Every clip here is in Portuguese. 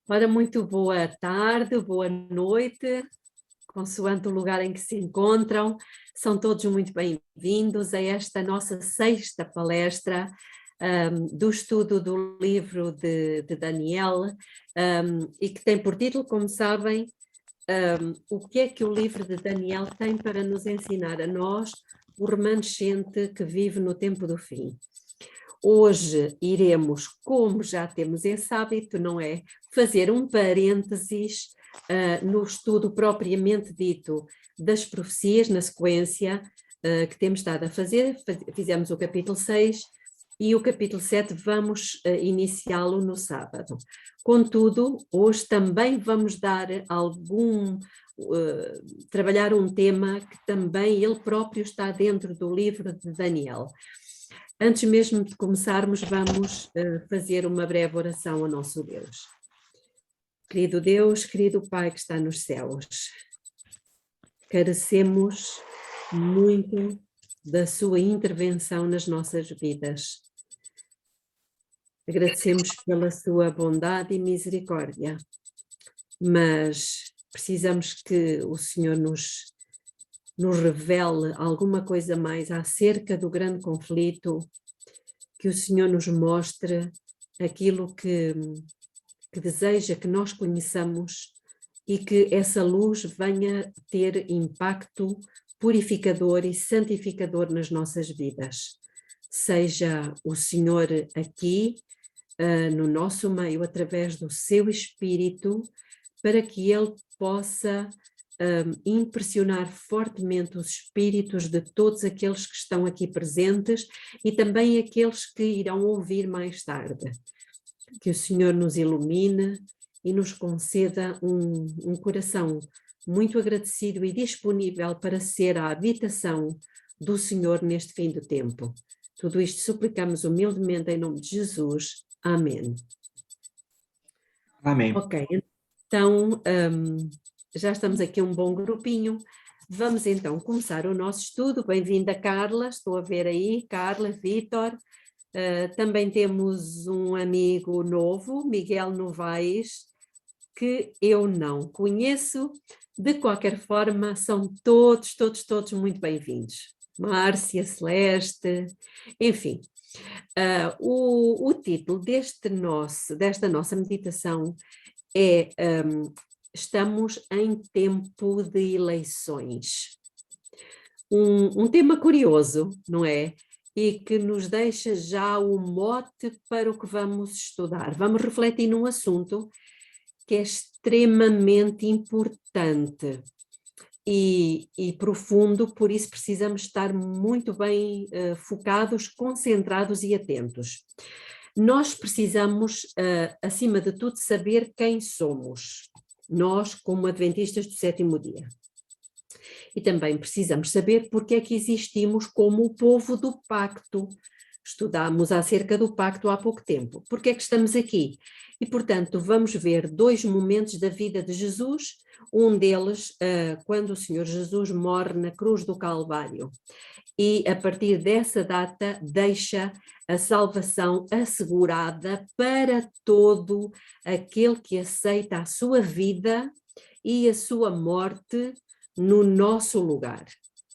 Ora, muito boa tarde, boa noite, consoante o lugar em que se encontram. São todos muito bem-vindos a esta nossa sexta palestra do estudo do livro de Daniel, e que tem por título, como sabem, o que é que o livro de Daniel tem para nos ensinar a nós, o remanescente que vive no tempo do fim. Hoje iremos, como já temos esse hábito, não é? Fazer um parênteses no estudo propriamente dito das profecias, na sequência que temos estado a fazer. Fizemos o capítulo 6 e o capítulo 7 vamos iniciá-lo no sábado. Contudo, hoje também vamos dar trabalhar um tema que também ele próprio está dentro do livro de Daniel. Antes mesmo de começarmos, vamos fazer uma breve oração ao nosso Deus. Querido Deus, querido Pai que está nos céus, carecemos muito da sua intervenção nas nossas vidas. Agradecemos pela sua bondade e misericórdia, mas precisamos que o Senhor nos revele alguma coisa mais acerca do grande conflito, que o Senhor nos mostre aquilo que deseja que nós conheçamos e que essa luz venha ter impacto purificador e santificador nas nossas vidas. Seja o Senhor aqui, no nosso meio, através do seu Espírito, para que Ele possa impressionar fortemente os espíritos de todos aqueles que estão aqui presentes e também aqueles que irão ouvir mais tarde. Que o Senhor nos ilumine e nos conceda um coração muito agradecido e disponível para ser a habitação do Senhor neste fim do tempo. Tudo isto suplicamos humildemente em nome de Jesus. Amém. Amém. Ok, então já estamos aqui um bom grupinho. Vamos então começar o nosso estudo. Bem-vinda, Carla, estou a ver aí, Carla, Vítor. Também temos um amigo novo, Miguel Novaes, que eu não conheço. De qualquer forma, são todos muito bem-vindos. Márcia, Celeste, enfim. O título desta nossa meditação é Estamos em tempo de eleições. Um tema curioso, não é? E que nos deixa já o mote para o que vamos estudar. Vamos refletir num assunto que é extremamente importante e profundo, por isso precisamos estar muito bem focados, concentrados e atentos. Nós precisamos, acima de tudo, saber quem somos, nós como adventistas do sétimo dia. E também precisamos saber porque é que existimos como o povo do pacto. Estudámos acerca do pacto há pouco tempo. Porque é que estamos aqui? E, portanto, vamos ver dois momentos da vida de Jesus, um deles quando o Senhor Jesus morre na cruz do Calvário. E, a partir dessa data, deixa a salvação assegurada para todo aquele que aceita a sua vida e a sua morte no nosso lugar.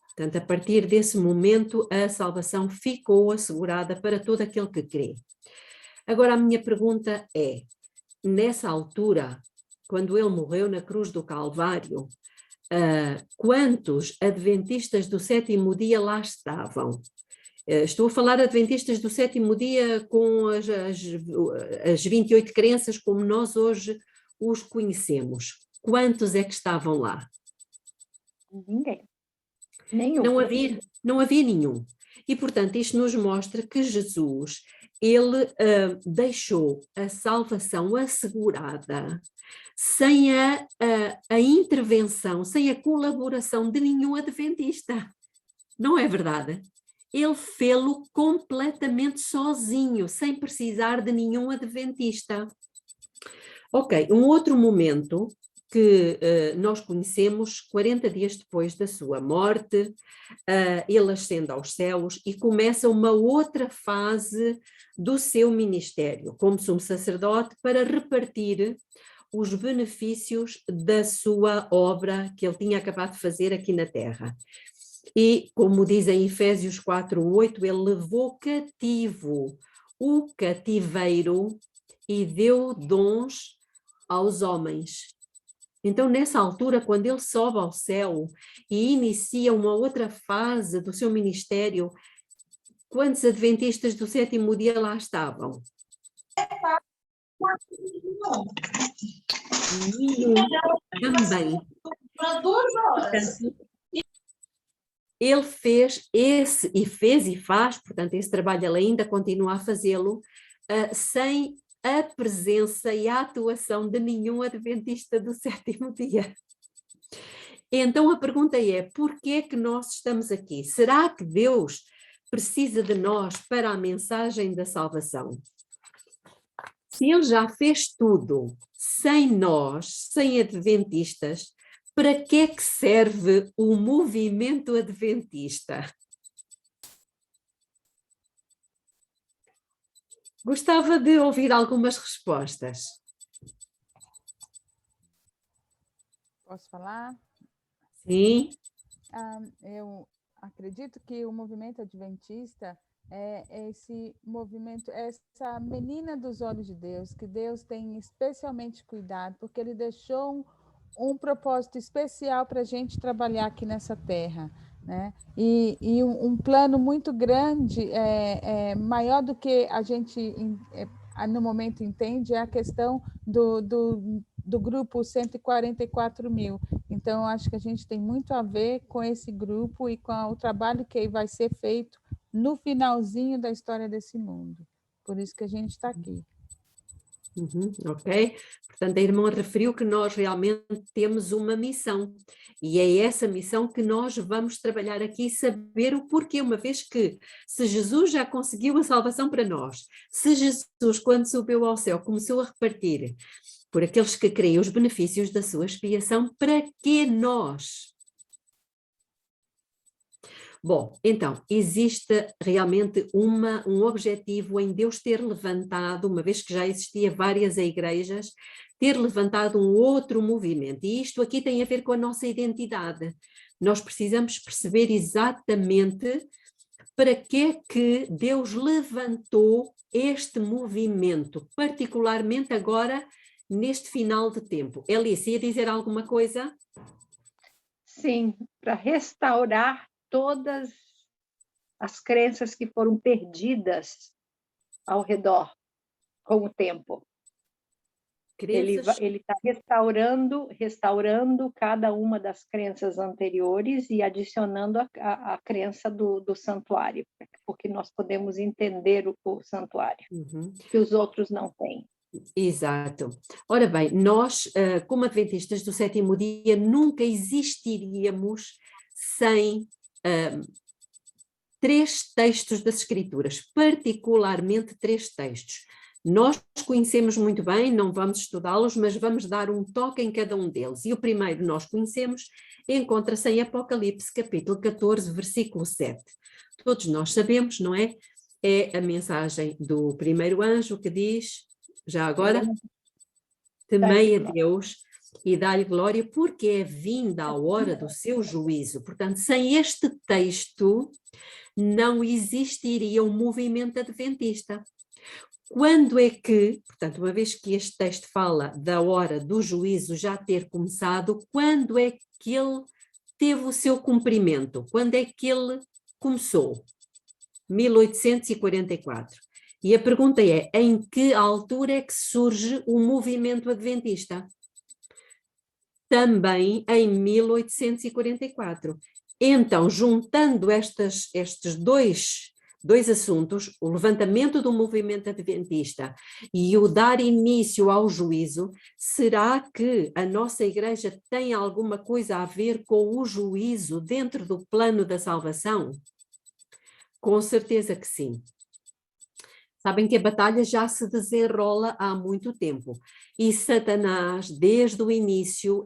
Portanto, a partir desse momento, a salvação ficou assegurada para todo aquele que crê. Agora, a minha pergunta é, nessa altura, quando ele morreu na cruz do Calvário, quantos adventistas do sétimo dia lá estavam? Estou a falar de adventistas do sétimo dia com as 28 crenças como nós hoje os conhecemos. Quantos é que estavam lá? Ninguém. Nenhum. Não havia nenhum. E, portanto, isto nos mostra que Jesus, ele deixou a salvação assegurada sem a intervenção, sem a colaboração de nenhum adventista. Não é verdade? Ele fê-lo completamente sozinho, sem precisar de nenhum adventista. Ok, um outro momento que nós conhecemos 40 dias depois da sua morte, ele ascende aos céus e começa uma outra fase do seu ministério como sumo sacerdote para repartir os benefícios da sua obra que ele tinha acabado de fazer aqui na terra. E, como diz em Efésios 4:8, ele levou cativo o cativeiro e deu dons aos homens. Então, nessa altura, quando ele sobe ao céu e inicia uma outra fase do seu ministério, quantos adventistas do sétimo dia lá estavam? Nenhum também. Portanto, ele fez e faz, portanto, esse trabalho ele ainda continua a fazê-lo, sem a presença e a atuação de nenhum adventista do sétimo dia. Então a pergunta é, por que é que nós estamos aqui? Será que Deus precisa de nós para a mensagem da salvação? Se ele já fez tudo sem nós, sem adventistas, para que é que serve o movimento adventista? Gostava de ouvir algumas respostas. Posso falar? Sim. Eu acredito que o movimento adventista é esse movimento, essa menina dos olhos de Deus, que Deus tem especialmente cuidado, porque ele deixou um propósito especial para a gente trabalhar aqui nessa terra, né? E um plano muito grande, maior do que a gente no momento entende, é a questão do grupo 144 mil. Então, acho que a gente tem muito a ver com esse grupo e com o trabalho que vai ser feito no finalzinho da história desse mundo. Por isso que a gente está aqui. Ok, portanto a irmã referiu que nós realmente temos uma missão e é essa missão que nós vamos trabalhar aqui, saber o porquê, uma vez que se Jesus já conseguiu a salvação para nós, se Jesus quando subiu ao céu começou a repartir por aqueles que creem os benefícios da sua expiação, para que nós? Bom, então, existe realmente um objetivo em Deus ter levantado, uma vez que já existia várias igrejas, ter levantado um outro movimento. E isto aqui tem a ver com a nossa identidade. Nós precisamos perceber exatamente para que é que Deus levantou este movimento, particularmente agora neste final de tempo. Elice, ia dizer alguma coisa? Sim, para restaurar todas as crenças que foram perdidas ao redor com o tempo. Ele está restaurando cada uma das crenças anteriores e adicionando a crença do santuário, porque nós podemos entender o santuário, que os outros não têm. Exato. Ora bem, nós, como adventistas do sétimo dia, nunca existiríamos sem 3 textos das Escrituras, particularmente 3 textos. Nós conhecemos muito bem, não vamos estudá-los, mas vamos dar um toque em cada um deles. E o primeiro nós conhecemos, encontra-se em Apocalipse, capítulo 14, versículo 7. Todos nós sabemos, não é? É a mensagem do primeiro anjo que diz, já agora, temei a Deus e dá-lhe glória, porque é vinda a hora do seu juízo. Portanto, sem este texto, não existiria um movimento adventista. Quando é que, portanto, uma vez que este texto fala da hora do juízo já ter começado, quando é que ele teve o seu cumprimento? Quando é que ele começou? 1844. E a pergunta é, em que altura é que surge o movimento adventista? Também em 1844. Então, juntando estes dois assuntos, o levantamento do movimento adventista e o dar início ao juízo, será que a nossa igreja tem alguma coisa a ver com o juízo dentro do plano da salvação? Com certeza que sim. Sabem que a batalha já se desenrola há muito tempo e Satanás, desde o início,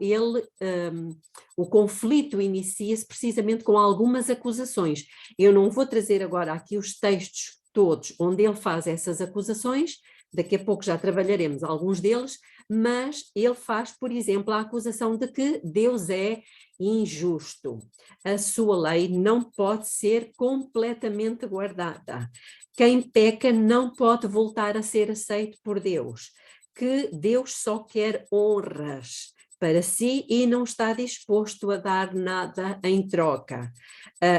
o conflito inicia-se precisamente com algumas acusações. Eu não vou trazer agora aqui os textos todos onde ele faz essas acusações, daqui a pouco já trabalharemos alguns deles, mas ele faz, por exemplo, a acusação de que Deus é injusto. A sua lei não pode ser completamente guardada. Quem peca não pode voltar a ser aceito por Deus, que Deus só quer honras para si e não está disposto a dar nada em troca.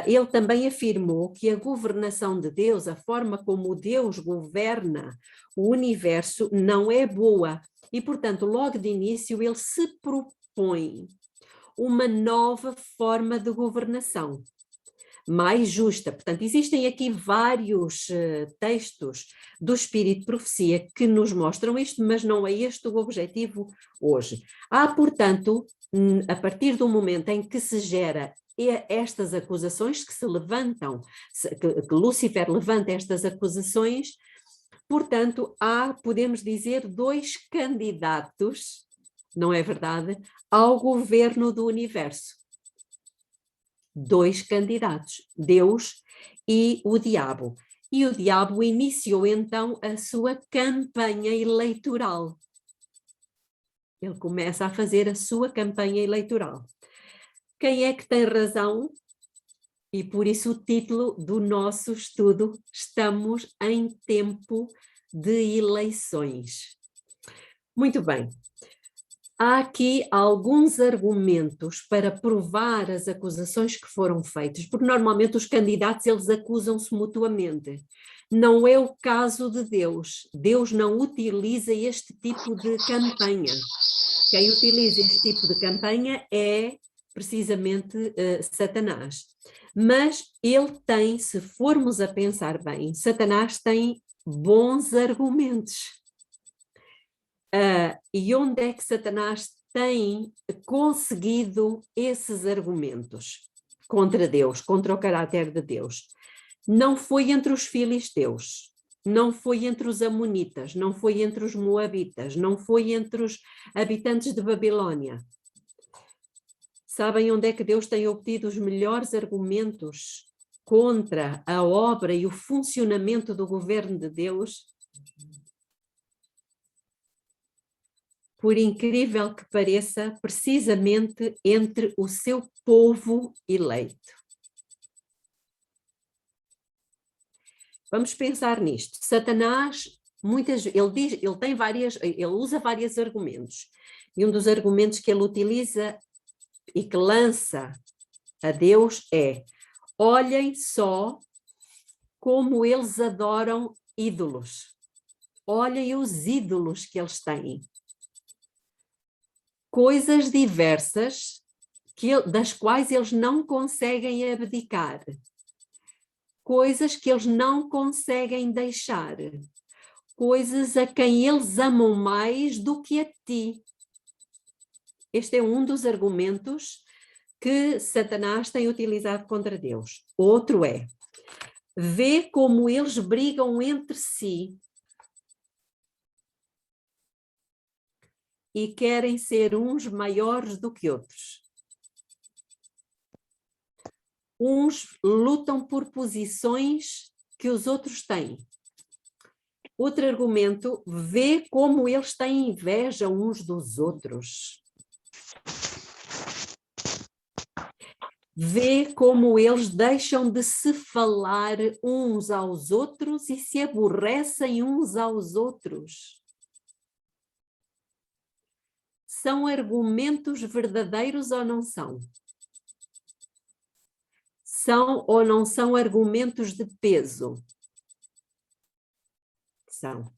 Ele também afirmou que a governação de Deus, a forma como Deus governa o universo, não é boa e, portanto, logo de início ele se propõe uma nova forma de governação, mais justa. Portanto, existem aqui vários textos do Espírito de Profecia que nos mostram isto, mas não é este o objetivo hoje. Há, portanto, a partir do momento em que se gera estas acusações que se levantam, que Lúcifer levanta estas acusações, portanto, há, podemos dizer, 2 candidatos, não é verdade, ao governo do universo. 2 candidatos, Deus e o diabo. E o diabo iniciou então a sua campanha eleitoral. Ele começa a fazer a sua campanha eleitoral. Quem é que tem razão? E por isso o título do nosso estudo, Estamos em Tempo de Eleições. Muito bem. Há aqui alguns argumentos para provar as acusações que foram feitas, porque normalmente os candidatos eles acusam-se mutuamente. Não é o caso de Deus. Deus não utiliza este tipo de campanha. Quem utiliza este tipo de campanha é precisamente Satanás. Mas ele tem, se formos a pensar bem, Satanás tem bons argumentos. E onde é que Satanás tem conseguido esses argumentos contra Deus, contra o caráter de Deus? Não foi entre os filisteus, não foi entre os amonitas, não foi entre os moabitas, não foi entre os habitantes de Babilônia. Sabem onde é que Deus tem obtido os melhores argumentos contra a obra e o funcionamento do governo de Deus? Por incrível que pareça, precisamente entre o seu povo eleito. Vamos pensar nisto. Satanás, ele usa vários argumentos. E um dos argumentos que ele utiliza e que lança a Deus é: olhem só como eles adoram ídolos. Olhem os ídolos que eles têm. Coisas diversas das quais eles não conseguem abdicar. Coisas que eles não conseguem deixar. Coisas a quem eles amam mais do que a ti. Este é um dos argumentos que Satanás tem utilizado contra Deus. Outro é: vê como eles brigam entre si e querem ser uns maiores do que outros. Uns lutam por posições que os outros têm. Outro argumento: vê como eles têm inveja uns dos outros. Vê como eles deixam de se falar uns aos outros e se aborrecem uns aos outros. São argumentos verdadeiros ou não são? São ou não são argumentos de peso? São.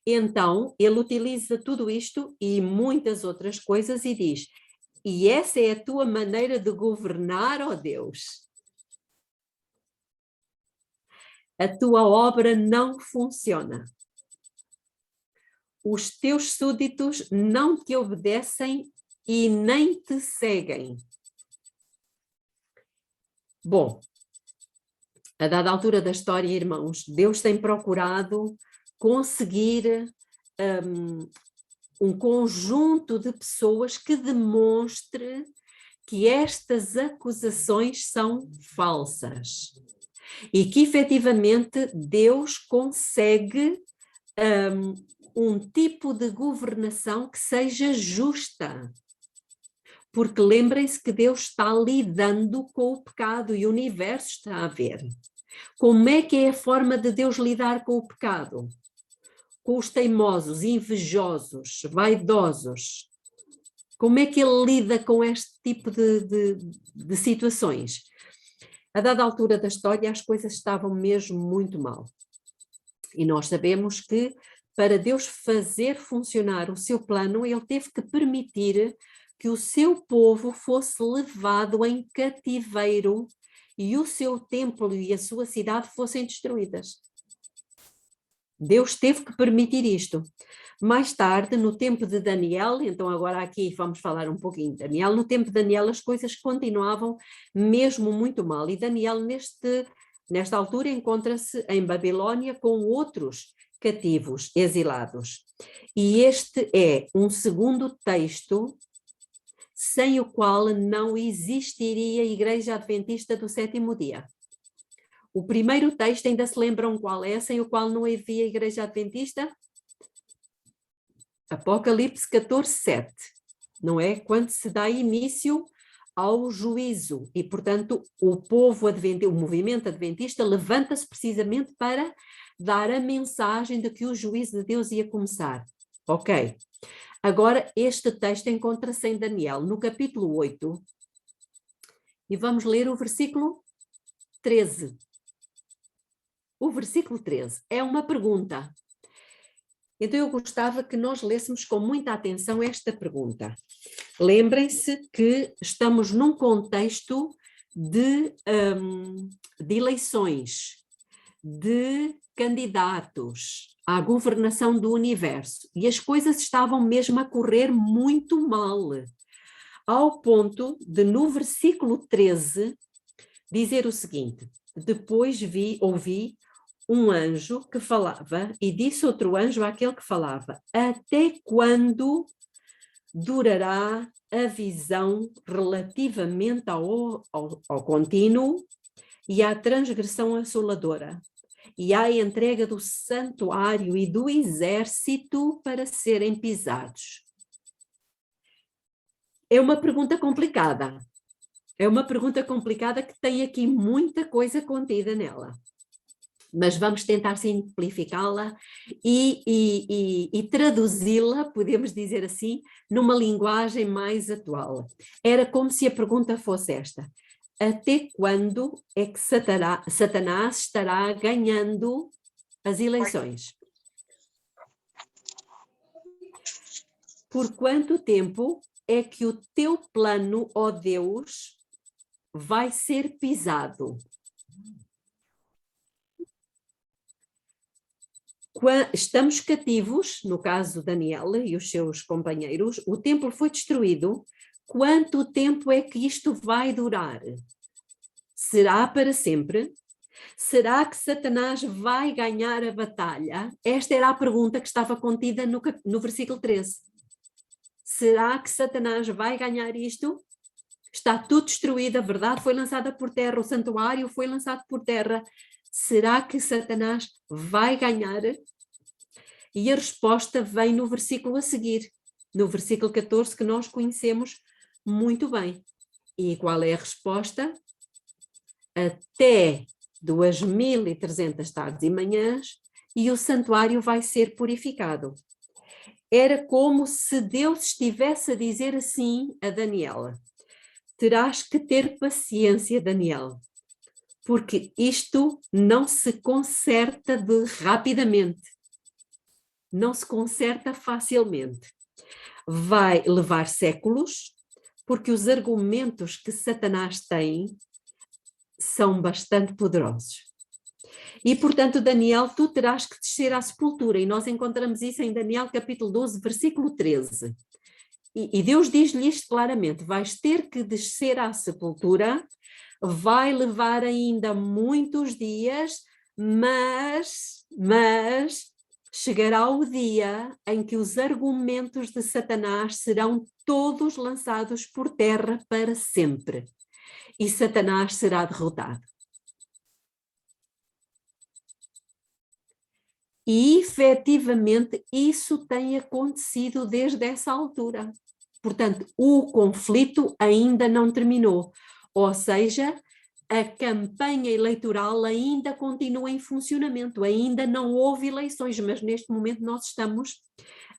Então, ele utiliza tudo isto e muitas outras coisas e diz: e essa é a tua maneira de governar, ó Deus? A tua obra não funciona. Os teus súditos não te obedecem e nem te seguem. Bom, a dada altura da história, irmãos, Deus tem procurado conseguir um conjunto de pessoas que demonstre que estas acusações são falsas e que efetivamente Deus consegue um tipo de governação que seja justa. Porque lembrem-se que Deus está lidando com o pecado e o universo está a ver. Como é que é a forma de Deus lidar com o pecado? Com os teimosos, invejosos, vaidosos. Como é que ele lida com este tipo de situações? A dada altura da história, as coisas estavam mesmo muito mal. E nós sabemos que, para Deus fazer funcionar o seu plano, ele teve que permitir que o seu povo fosse levado em cativeiro e o seu templo e a sua cidade fossem destruídas. Deus teve que permitir isto. Mais tarde, no tempo de Daniel, então agora aqui vamos falar um pouquinho de Daniel, no tempo de Daniel as coisas continuavam mesmo muito mal, e Daniel nesta altura encontra-se em Babilônia com outros cativos, exilados. E este é um segundo texto sem o qual não existiria Igreja Adventista do Sétimo Dia. O primeiro texto, ainda se lembram qual é, sem o qual não havia Igreja Adventista? Apocalipse 14:7, não é? Quando se dá início ao juízo e, portanto, o povo adventista, o movimento adventista levanta-se precisamente para dar a mensagem de que o juízo de Deus ia começar. Ok. Agora, este texto encontra-se em Daniel, no capítulo 8, e vamos ler o versículo 13. O versículo 13 é uma pergunta. Então eu gostava que nós lêssemos com muita atenção esta pergunta. Lembrem-se que estamos num contexto de eleições, de candidatos à governação do universo, e as coisas estavam mesmo a correr muito mal, ao ponto de, no versículo 13, dizer o seguinte: depois ouvi um anjo que falava, e disse outro anjo àquele que falava: até quando durará a visão relativamente ao contínuo e à transgressão assoladora, e à entrega do santuário e do exército para serem pisados? É uma pergunta complicada. É uma pergunta complicada que tem aqui muita coisa contida nela. Mas vamos tentar simplificá-la e traduzi-la, podemos dizer assim, numa linguagem mais atual. Era como se a pergunta fosse esta: até quando é que Satanás estará ganhando as eleições? Por quanto tempo é que o teu plano, ó Deus, vai ser pisado? Estamos cativos, no caso Daniel e os seus companheiros, o templo foi destruído. Quanto tempo é que isto vai durar? Será para sempre? Será que Satanás vai ganhar a batalha? Esta era a pergunta que estava contida no versículo 13. Será que Satanás vai ganhar isto? Está tudo destruído, a verdade foi lançada por terra, o santuário foi lançado por terra. Será que Satanás vai ganhar? E a resposta vem no versículo a seguir, no versículo 14, que nós conhecemos muito bem. E qual é a resposta? Até 2300 tardes e manhãs, e o santuário vai ser purificado. Era como se Deus estivesse a dizer assim a Daniel: terás que ter paciência, Daniel, porque isto não se conserta rapidamente, não se conserta facilmente. Vai levar séculos, porque os argumentos que Satanás tem são bastante poderosos. E, portanto, Daniel, tu terás que descer à sepultura, e nós encontramos isso em Daniel capítulo 12, versículo 13. E Deus diz-lhe isto claramente: vais ter que descer à sepultura, vai levar ainda muitos dias, mas chegará o dia em que os argumentos de Satanás serão todos lançados por terra para sempre, e Satanás será derrotado. E, efetivamente, isso tem acontecido desde essa altura. Portanto, o conflito ainda não terminou. Ou seja, a campanha eleitoral ainda continua em funcionamento, ainda não houve eleições, mas neste momento nós estamos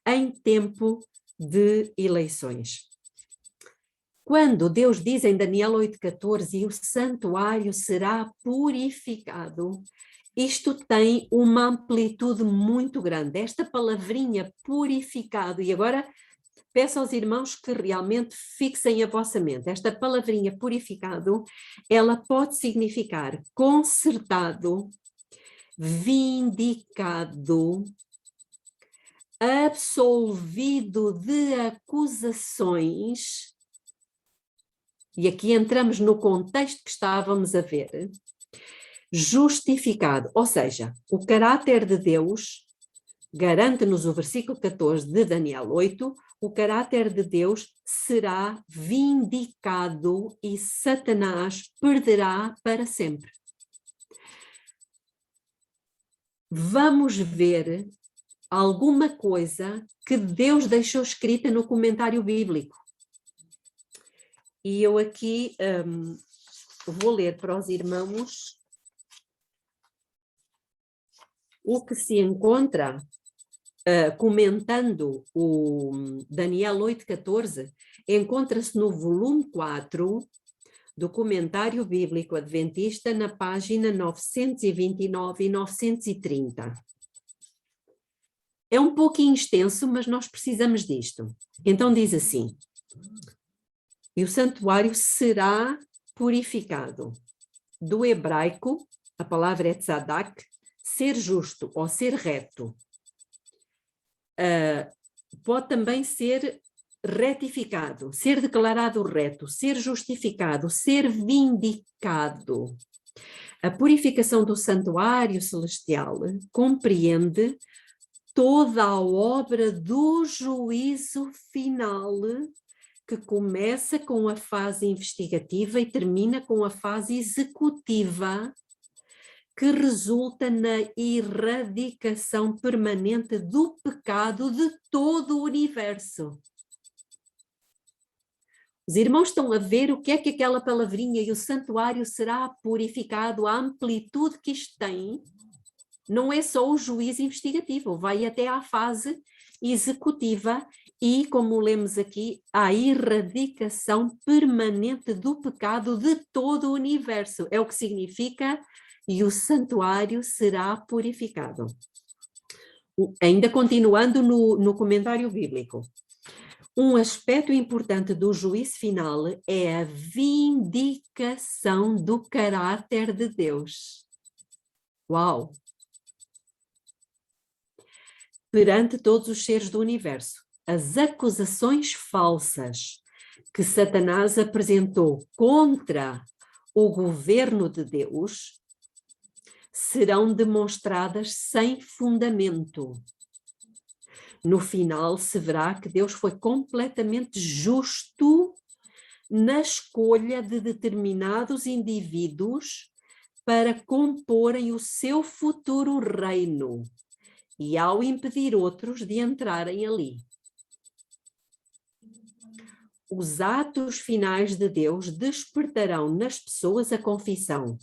em tempo de eleições. Quando Deus diz em Daniel 8,14, e o santuário será purificado, isto tem uma amplitude muito grande. Esta palavrinha purificado, e agora peço aos irmãos que realmente fixem a vossa mente. Esta palavrinha purificado, ela pode significar consertado, vindicado, absolvido de acusações. E aqui entramos no contexto que estávamos a ver. Justificado, ou seja, o caráter de Deus, garante-nos o versículo 14 de Daniel 8, o caráter de Deus será vindicado e Satanás perderá para sempre. Vamos ver alguma coisa que Deus deixou escrita no comentário bíblico. E eu aqui vou ler para os irmãos o que se encontra comentando o Daniel 8,14, encontra-se no volume 4 do Comentário Bíblico Adventista, na página 929 e 930. É um pouquinho extenso, mas nós precisamos disto. Então diz assim: e o santuário será purificado. Do hebraico, a palavra é tzadak, ser justo ou ser reto. Pode também ser retificado, ser declarado reto, ser justificado, ser vindicado. A purificação do santuário celestial compreende toda a obra do juízo final, que começa com a fase investigativa e termina com a fase executiva, que resulta na erradicação permanente do pecado de todo o universo. Os irmãos estão a ver o que é que aquela palavrinha e o santuário será purificado, a amplitude que isto tem. Não é só o juízo investigativo, vai até à fase executiva e, como lemos aqui, a erradicação permanente do pecado de todo o universo. É o que significa: e o santuário será purificado. Ainda continuando no comentário bíblico. Um aspecto importante do juízo final é a vindicação do caráter de Deus. Uau! Perante todos os seres do universo, as acusações falsas que Satanás apresentou contra o governo de Deus serão demonstradas sem fundamento. No final, se verá que Deus foi completamente justo na escolha de determinados indivíduos para comporem o seu futuro reino e ao impedir outros de entrarem ali. Os atos finais de Deus despertarão nas pessoas a confissão: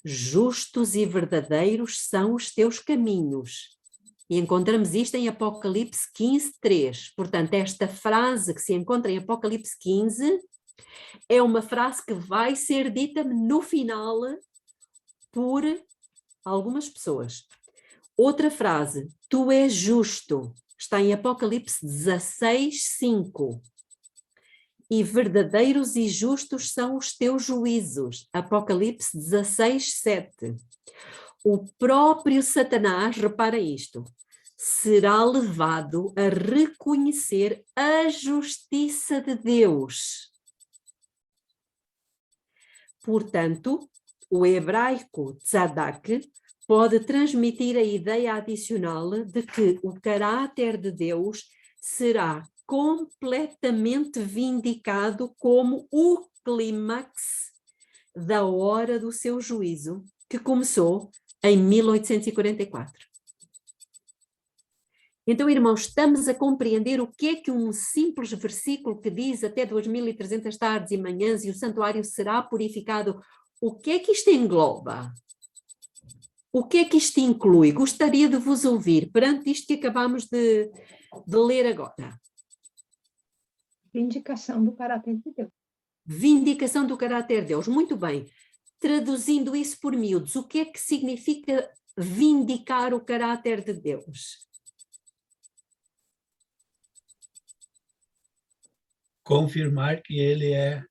justos e verdadeiros são os teus caminhos. E encontramos isto em Apocalipse 15:3. Portanto, esta frase que se encontra em Apocalipse 15 é uma frase que vai ser dita no final por algumas pessoas. Outra frase: tu és justo, está em Apocalipse 16:5. E verdadeiros e justos são os teus juízos. Apocalipse 16:7. O próprio Satanás, repara isto, será levado a reconhecer a justiça de Deus. Portanto, o hebraico tzadak pode transmitir a ideia adicional de que o caráter de Deus será completamente vindicado como o clímax da hora do seu juízo, que começou em 1844. Então, irmãos, estamos a compreender o que é que um simples versículo que diz até 2300 tardes e manhãs e o santuário será purificado, o que é que isto engloba? O que é que isto inclui? Gostaria de vos ouvir perante isto que acabamos de ler agora. Vindicação do caráter de Deus. Vindicação do caráter de Deus. Muito bem. Traduzindo isso por miúdos, o que é que significa vindicar o caráter de Deus? Confirmar que ele é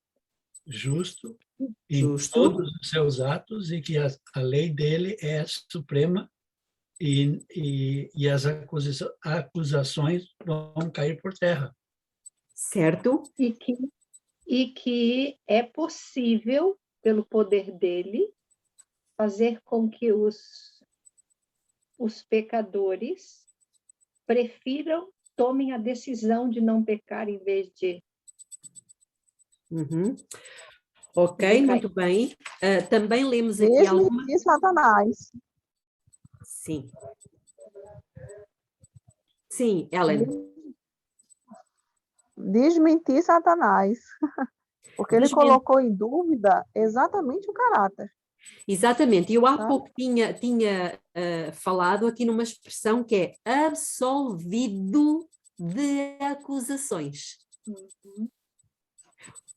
justo em todos os seus atos e que a lei dele é suprema e as acusações vão cair por terra. Certo. E que é possível, pelo poder dele, fazer com que os pecadores tomem a decisão de não pecar em vez de... Ok, muito bem. Também lemos aqui alguma... Desmentir Satanás. Sim. Sim, Ellen. Desmentir Satanás. Porque ele colocou em dúvida exatamente o caráter. Exatamente. Eu há pouco tinha falado aqui numa expressão que é absolvido de acusações.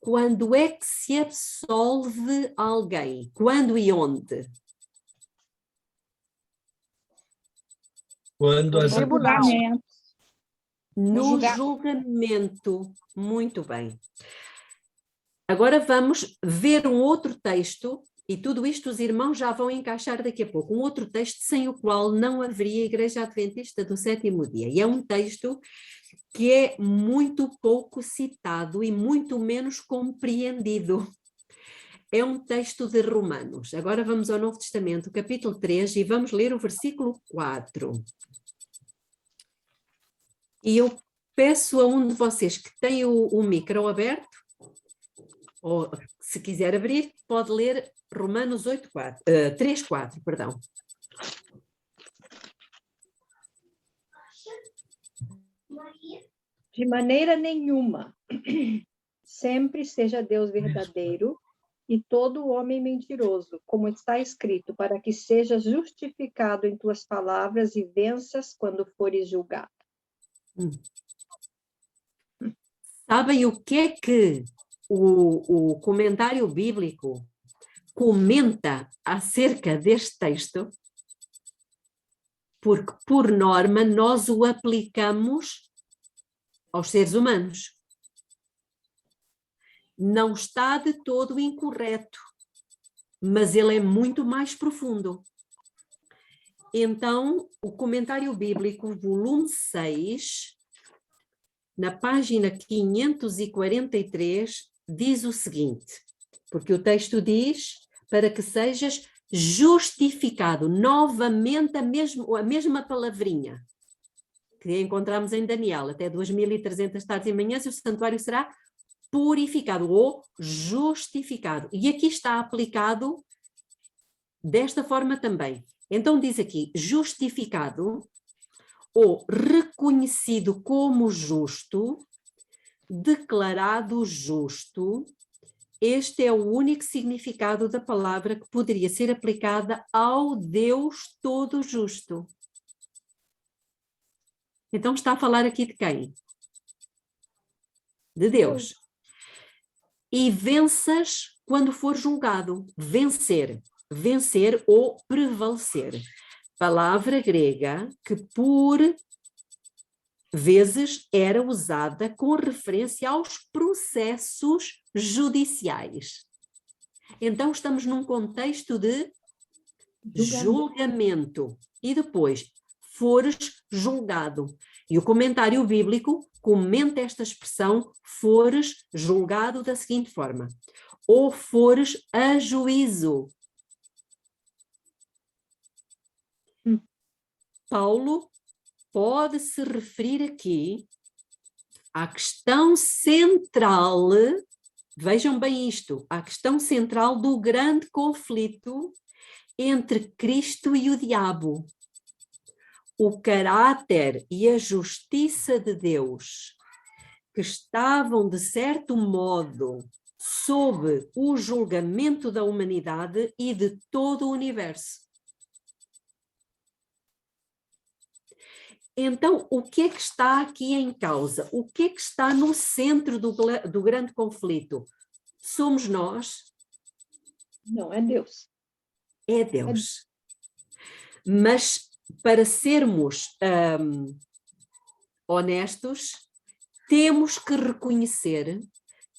Quando é que se absolve alguém? Quando e onde? Quando as julgamento. No julgamento. Muito bem. Agora vamos ver um outro texto, e tudo isto os irmãos já vão encaixar daqui a pouco, um outro texto sem o qual não haveria Igreja Adventista do Sétimo Dia. E é um texto que é muito pouco citado e muito menos compreendido. É um texto de Romanos. Agora vamos ao Novo Testamento, capítulo 3, e vamos ler o versículo 4. E eu peço a um de vocês que tem o micro aberto, ou se quiser abrir, pode ler Romanos 3:4, perdão. De maneira nenhuma, sempre seja Deus verdadeiro e todo homem mentiroso, como está escrito, para que seja justificado em tuas palavras e venças quando fores julgado. Sabem o que é que o comentário bíblico comenta acerca deste texto? Porque, por norma, nós o aplicamos aos seres humanos. Não está de todo incorreto, mas ele é muito mais profundo. Então, o comentário bíblico, volume 6, na página 543, diz o seguinte, porque o texto diz, para que sejas justificado, novamente a mesma palavrinha que encontramos em Daniel, até 2300 tardes e manhãs, e o santuário será purificado ou justificado. E aqui está aplicado desta forma também. Então diz aqui, justificado ou reconhecido como justo, declarado justo. Este é o único significado da palavra que poderia ser aplicada ao Deus todo justo. Então está a falar aqui de quem? De Deus. E venças quando for julgado. Vencer. Vencer ou prevalecer. Palavra grega que por vezes era usada com referência aos processos judiciais. Então estamos num contexto de julgamento. E depois, fores julgado. E o comentário bíblico comenta esta expressão, fores julgado, da seguinte forma: ou fores a juízo. Paulo pode se referir aqui à questão central, vejam bem isto, à questão central do grande conflito entre Cristo e o diabo. o caráter e a justiça de Deus, que estavam, de certo modo, sob o julgamento da humanidade e de todo o universo. Então, o que é que está aqui em causa? O que é que está no centro do grande conflito? Somos nós? Não, é Deus. É Deus. Mas, para sermos honestos, temos que reconhecer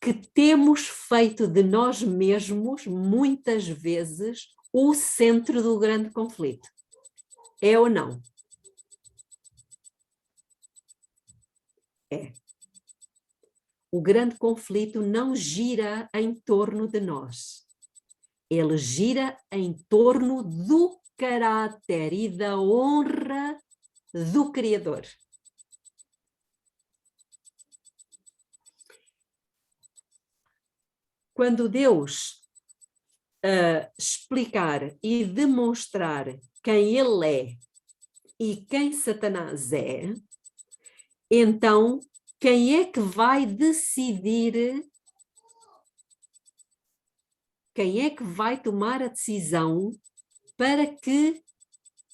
que temos feito de nós mesmos, muitas vezes, o centro do grande conflito. É ou não? É. O grande conflito não gira em torno de nós. Ele gira em torno do caráter e da honra do Criador. Quando Deus explicar e demonstrar quem Ele é e quem Satanás é, então quem é que vai decidir, quem é que vai tomar a decisão para que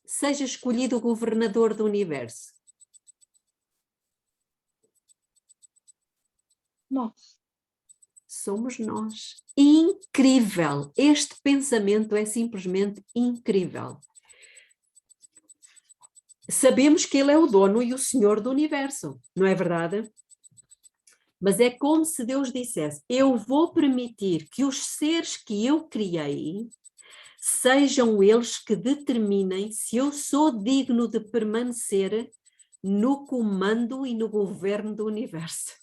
seja escolhido o governador do universo? Nós. Somos nós. Incrível! Este pensamento é simplesmente incrível. Sabemos que ele é o dono e o senhor do universo, não é verdade? Mas é como se Deus dissesse: eu vou permitir que os seres que eu criei sejam eles que determinem se eu sou digno de permanecer no comando e no governo do universo.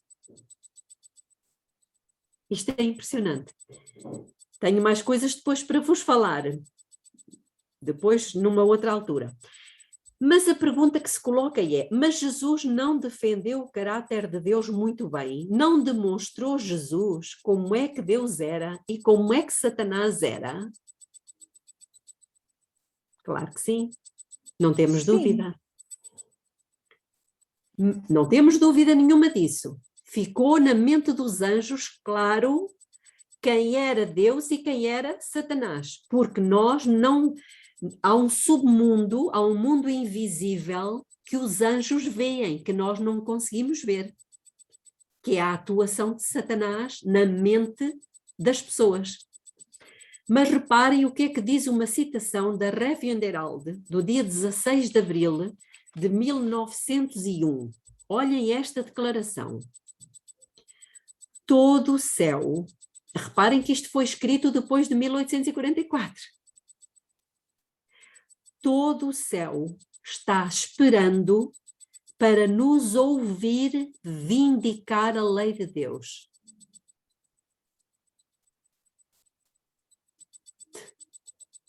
Isto é impressionante. Tenho mais coisas depois para vos falar, depois numa outra altura. Mas a pergunta que se coloca é: mas Jesus não defendeu o caráter de Deus muito bem? Não demonstrou Jesus como é que Deus era e como é que Satanás era? Claro que sim. Não temos dúvida. Não temos dúvida nenhuma disso. Ficou na mente dos anjos claro quem era Deus e quem era Satanás, porque nós não... Há um submundo, há um mundo invisível que os anjos veem, que nós não conseguimos ver, que é a atuação de Satanás na mente das pessoas. Mas reparem o que é que diz uma citação da Revue Herald, do dia 16 de abril de 1901. Olhem esta declaração. Todo o céu, reparem que isto foi escrito depois de 1844. Todo o céu está esperando para nos ouvir vindicar a lei de Deus.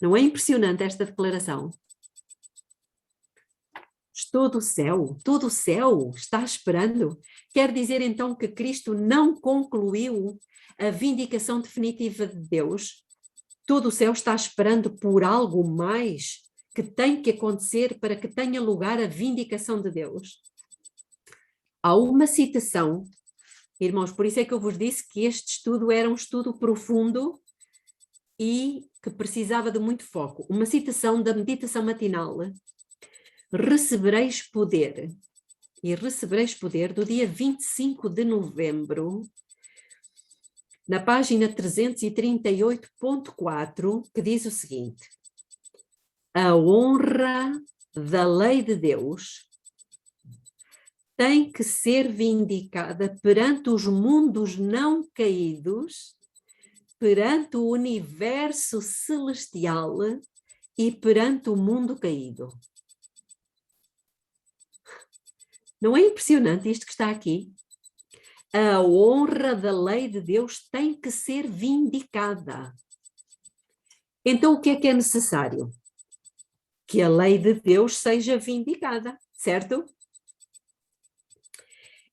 Não é impressionante esta declaração? Todo o céu está esperando. Quer dizer então que Cristo não concluiu a vindicação definitiva de Deus? Todo o céu está esperando por algo mais que tem que acontecer para que tenha lugar a vindicação de Deus? Há uma citação, irmãos, por isso é que eu vos disse que este estudo era um estudo profundo e que precisava de muito foco. Uma citação da meditação matinal. Recebereis poder, e recebereis poder do dia 25 de novembro, na página 338.4, que diz o seguinte: a honra da lei de Deus tem que ser vindicada perante os mundos não caídos, perante o universo celestial e perante o mundo caído. Não é impressionante isto que está aqui? A honra da lei de Deus tem que ser vindicada. Então, o que é necessário? Que a lei de Deus seja vindicada, certo?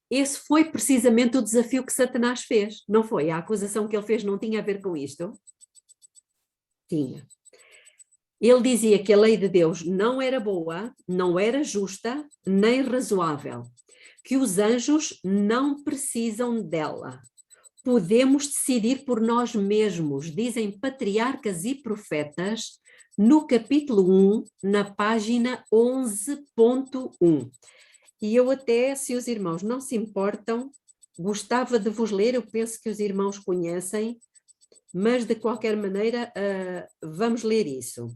Esse foi precisamente o desafio que Satanás fez, não foi? A acusação que ele fez não tinha a ver com isto? Tinha. Ele dizia que a lei de Deus não era boa, não era justa, nem razoável, que os anjos não precisam dela. Podemos decidir por nós mesmos, dizem Patriarcas e Profetas, no capítulo 1, na página 11.1. E eu até, se os irmãos não se importam, gostava de vos ler, eu penso que os irmãos conhecem, mas de qualquer maneira vamos ler isso.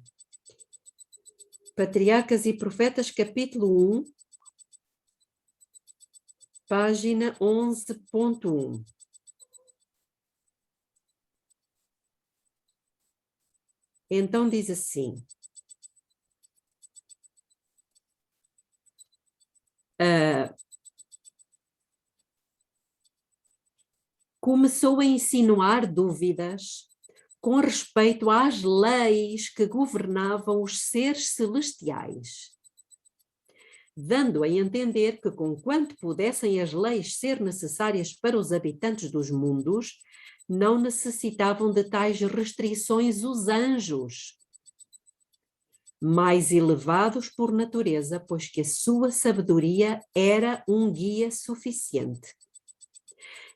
Patriarcas e Profetas, capítulo 1, página 11.1. Então diz assim: começou a insinuar dúvidas com respeito às leis que governavam os seres celestiais, dando a entender que, conquanto pudessem as leis ser necessárias para os habitantes dos mundos, não necessitavam de tais restrições os anjos, mais elevados por natureza, pois que a sua sabedoria era um guia suficiente.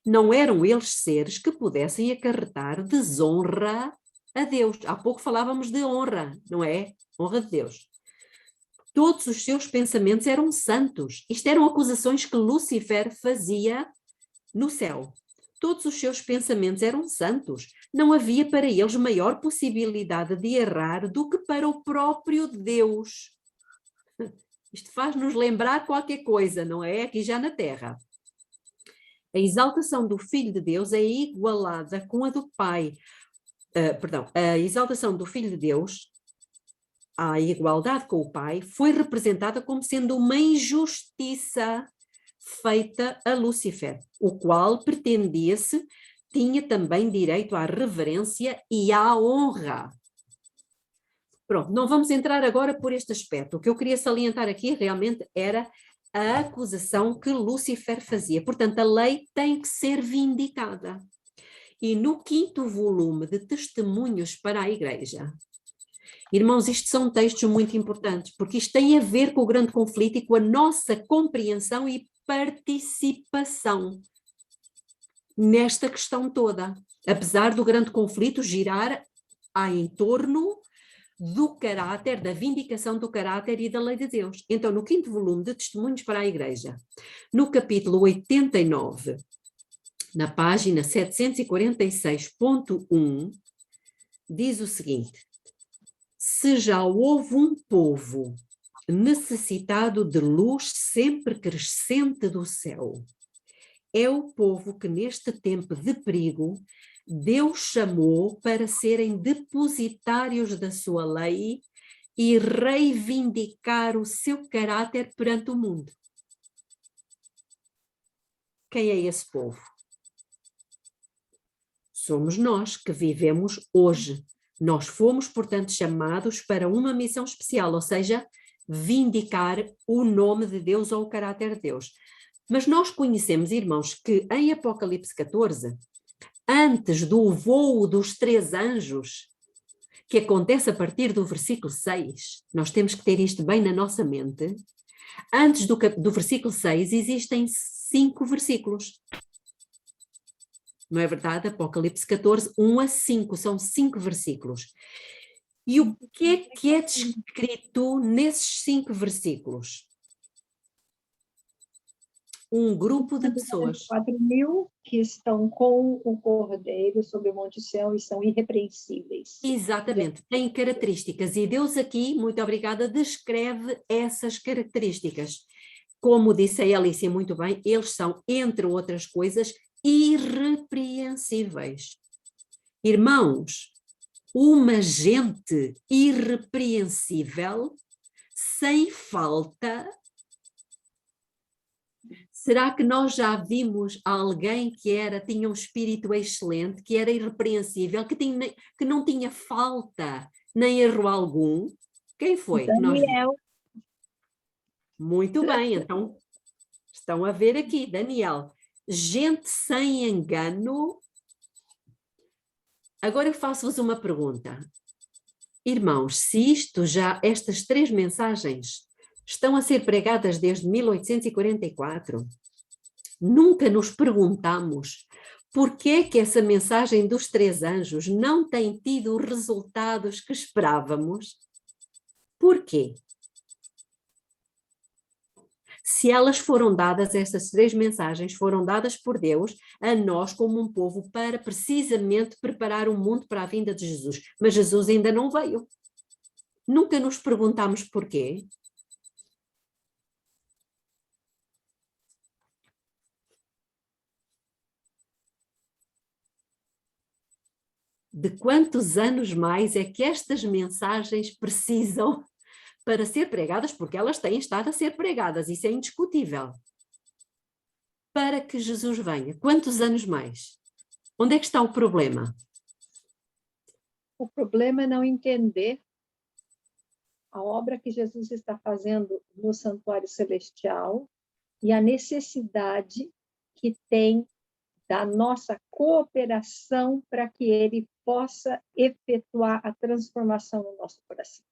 Não eram eles seres que pudessem acarretar desonra a Deus. Há pouco falávamos de honra, não é? Honra de Deus. Todos os seus pensamentos eram santos. Isto eram acusações que Lúcifer fazia no céu. Todos os seus pensamentos eram santos. Não havia para eles maior possibilidade de errar do que para o próprio Deus. Isto faz-nos lembrar qualquer coisa, não é? Aqui já na Terra. A exaltação do Filho de Deus é igualada com a do Pai. A exaltação do Filho de Deus, à igualdade com o Pai, foi representada como sendo uma injustiça feita a Lúcifer, o qual pretendia-se tinha também direito à reverência e à honra. Pronto, não vamos entrar agora por este aspecto. O que eu queria salientar aqui realmente era a acusação que Lúcifer fazia. Portanto, a lei tem que ser vindicada. E no 5º volume de Testemunhos para a Igreja, irmãos, isto são textos muito importantes, porque isto tem a ver com o grande conflito e com a nossa compreensão e participação nesta questão toda, apesar do grande conflito girar em torno do caráter, da vindicação do caráter e da lei de Deus. Então, no 5º volume de Testemunhos para a Igreja, no capítulo 89, na página 746.1, diz o seguinte: se já houve um povo necessitado de luz sempre crescente do céu, é o povo que neste tempo de perigo Deus chamou para serem depositários da sua lei e reivindicar o seu caráter perante o mundo. Quem é esse povo? Somos nós que vivemos hoje. Nós fomos, portanto, chamados para uma missão especial, ou seja, vindicar o nome de Deus ou o caráter de Deus. Mas nós conhecemos, irmãos, que em Apocalipse 14, antes do voo dos 3 anjos, que acontece a partir do versículo 6, nós temos que ter isto bem na nossa mente, antes do versículo 6 existem 5 versículos. Não é verdade? Apocalipse 14, 1 a 5, são 5 versículos. E o que é descrito nesses 5 versículos? Um grupo de pessoas. 4.000 que estão com o Cordeiro sobre o Monte Sião e são irrepreensíveis. Exatamente, têm características. E Deus aqui, muito obrigada, descreve essas características. Como disse a Alice muito bem, eles são, entre outras coisas, irrepreensíveis. Irmãos, uma gente irrepreensível, sem falta. Será que nós já vimos alguém que tinha um espírito excelente, que era irrepreensível, que não tinha falta nem erro algum? Quem foi? Daniel. Muito bem, então estão a ver aqui, Daniel. Gente sem engano. Agora eu faço-vos uma pergunta. Irmãos, se estas 3 mensagens estão a ser pregadas desde 1844, nunca nos perguntamos por que é que essa mensagem dos 3 anjos não tem tido os resultados que esperávamos? Por quê? Se elas foram dadas, essas 3 mensagens foram dadas por Deus a nós como um povo para precisamente preparar o mundo para a vinda de Jesus. Mas Jesus ainda não veio. Nunca nos perguntamos porquê. De quantos anos mais é que estas mensagens precisam para ser pregadas, porque elas têm estado a ser pregadas, isso é indiscutível. Para que Jesus venha. Quantos anos mais? Onde é que está o problema? O problema é não entender a obra que Jesus está fazendo no santuário celestial e a necessidade que tem da nossa cooperação para que ele possa efetuar a transformação no nosso coração.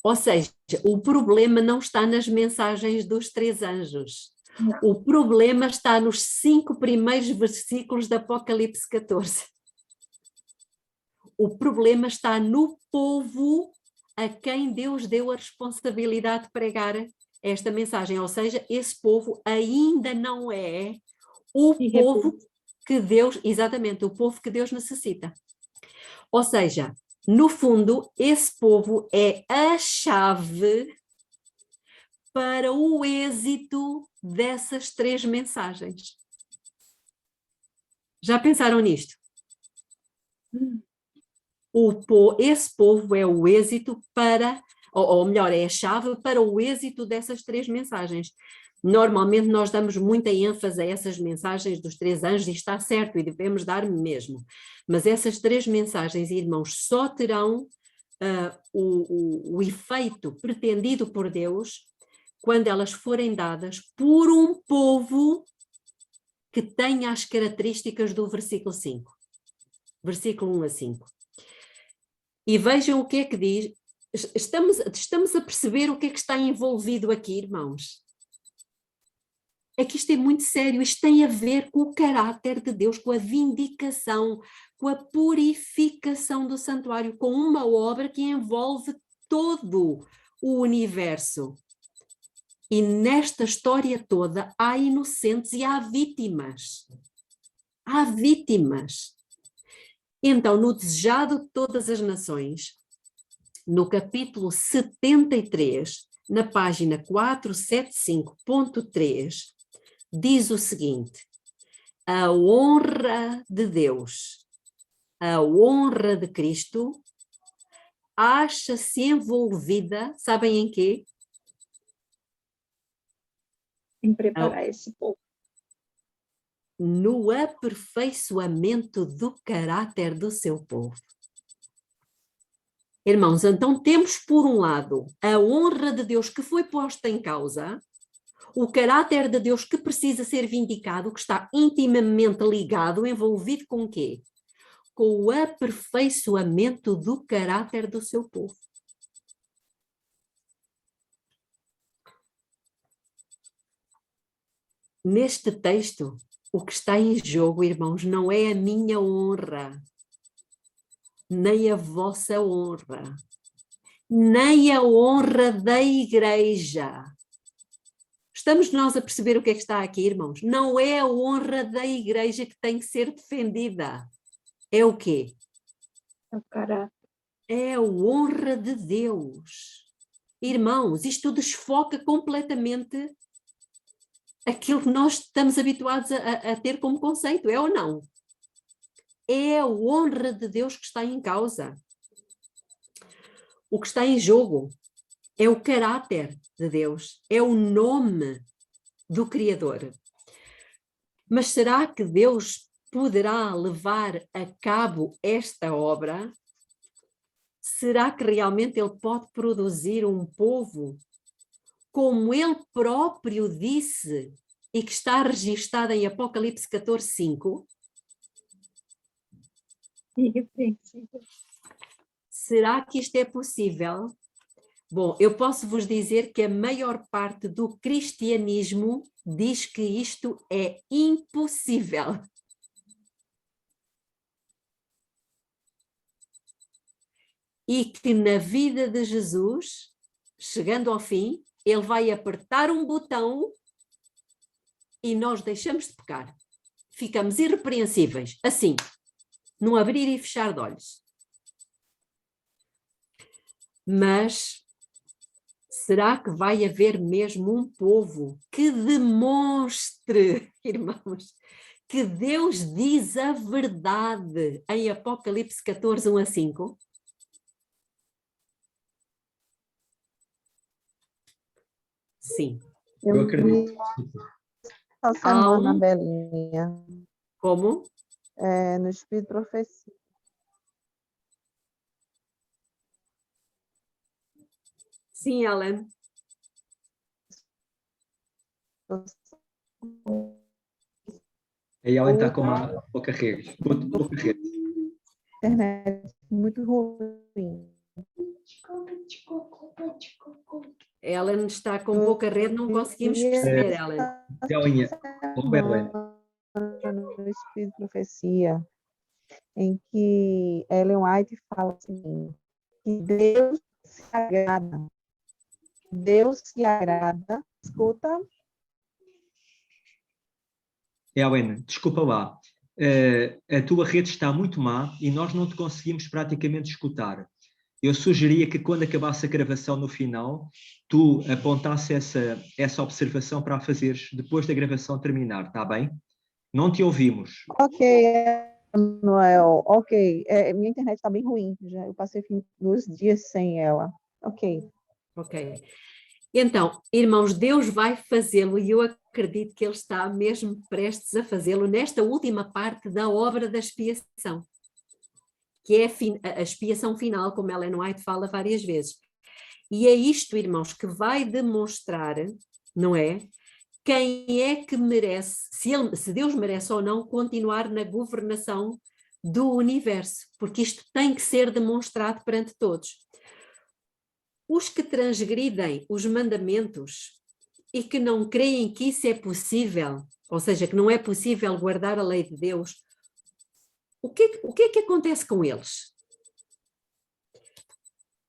Ou seja, o problema não está nas mensagens dos 3 anjos. Não. O problema está nos 5 primeiros versículos de Apocalipse 14. O problema está no povo a quem Deus deu a responsabilidade de pregar esta mensagem. Ou seja, esse povo ainda não é o povo que Deus, exatamente, o povo que Deus necessita. Ou seja, no fundo, esse povo é a chave para o êxito dessas 3 mensagens. Já pensaram nisto? Esse povo é o êxito para, ou melhor, é a chave para o êxito dessas 3 mensagens. Normalmente nós damos muita ênfase a essas mensagens dos 3 anjos e está certo, e devemos dar mesmo. Mas essas 3 mensagens, irmãos, só terão o efeito pretendido por Deus quando elas forem dadas por um povo que tenha as características do versículo 5. Versículo 1 a 5. E vejam o que é que diz. Estamos a perceber o que é que está envolvido aqui, irmãos. É que isto é muito sério, isto tem a ver com o caráter de Deus, com a vindicação, com a purificação do santuário, com uma obra que envolve todo o universo. E nesta história toda há inocentes e há vítimas. Há vítimas. Então, no Desejado de Todas as Nações, no capítulo 73, na página 475.3, diz o seguinte: a honra de Deus, a honra de Cristo, acha-se envolvida, sabem em quê? Em preparar esse povo. No aperfeiçoamento do caráter do seu povo. Irmãos, então temos por um lado a honra de Deus que foi posta em causa, o caráter de Deus que precisa ser vindicado, que está intimamente ligado, envolvido com o quê? Com o aperfeiçoamento do caráter do seu povo. Neste texto, o que está em jogo, irmãos, não é a minha honra, nem a vossa honra, nem a honra da igreja. Estamos nós a perceber o que é que está aqui, irmãos? Não é a honra da igreja que tem que ser defendida. É o quê? É o caráter. É a honra de Deus. Irmãos, isto desfoca completamente aquilo que nós estamos habituados a ter como conceito, é ou não? É a honra de Deus que está em causa. O que está em jogo é o caráter de Deus, é o nome do Criador. Mas será que Deus poderá levar a cabo esta obra? Será que realmente Ele pode produzir um povo como Ele próprio disse e que está registado em Apocalipse 14:5? será que isto é possível? Bom, eu posso vos dizer que a maior parte do cristianismo diz que isto é impossível. E que na vida de Jesus, chegando ao fim, ele vai apertar um botão e nós deixamos de pecar. Ficamos irrepreensíveis, assim, num abrir e fechar de olhos. Mas será que vai haver mesmo um povo que demonstre, irmãos, que Deus diz a verdade em Apocalipse 14, 1 a 5? Sim. Eu acredito. Essa semana, Belinha, Como? no Espírito Profecia. Sim, Ellen. A Ellen está com uma pouca rede. Pouca rede. Internet muito ruim. Ellen está com pouca rede, não conseguimos perceber, Ellen. Belinha, No Espírito Profecia, em que Ellen White fala assim, que Deus se agrada, escuta. Ellen, desculpa lá. A tua rede está muito má e nós não te conseguimos praticamente escutar. Eu sugeria que quando acabasse a gravação no final, tu apontasse essa observação para a fazeres depois da gravação terminar, está bem? Não te ouvimos. Ok, Noel, ok. Minha internet está bem ruim, já eu passei 2 dias sem ela. Ok. Ok. Então, irmãos, Deus vai fazê-lo e eu acredito que Ele está mesmo prestes a fazê-lo nesta última parte da obra da expiação, que é a expiação final, como Ellen White fala várias vezes. E é isto, irmãos, que vai demonstrar, não é? Quem é que merece, se Deus merece ou não, continuar na governação do universo, porque isto tem que ser demonstrado perante todos. Os que transgridem os mandamentos e que não creem que isso é possível, ou seja, que não é possível guardar a lei de Deus, o que é que acontece com eles?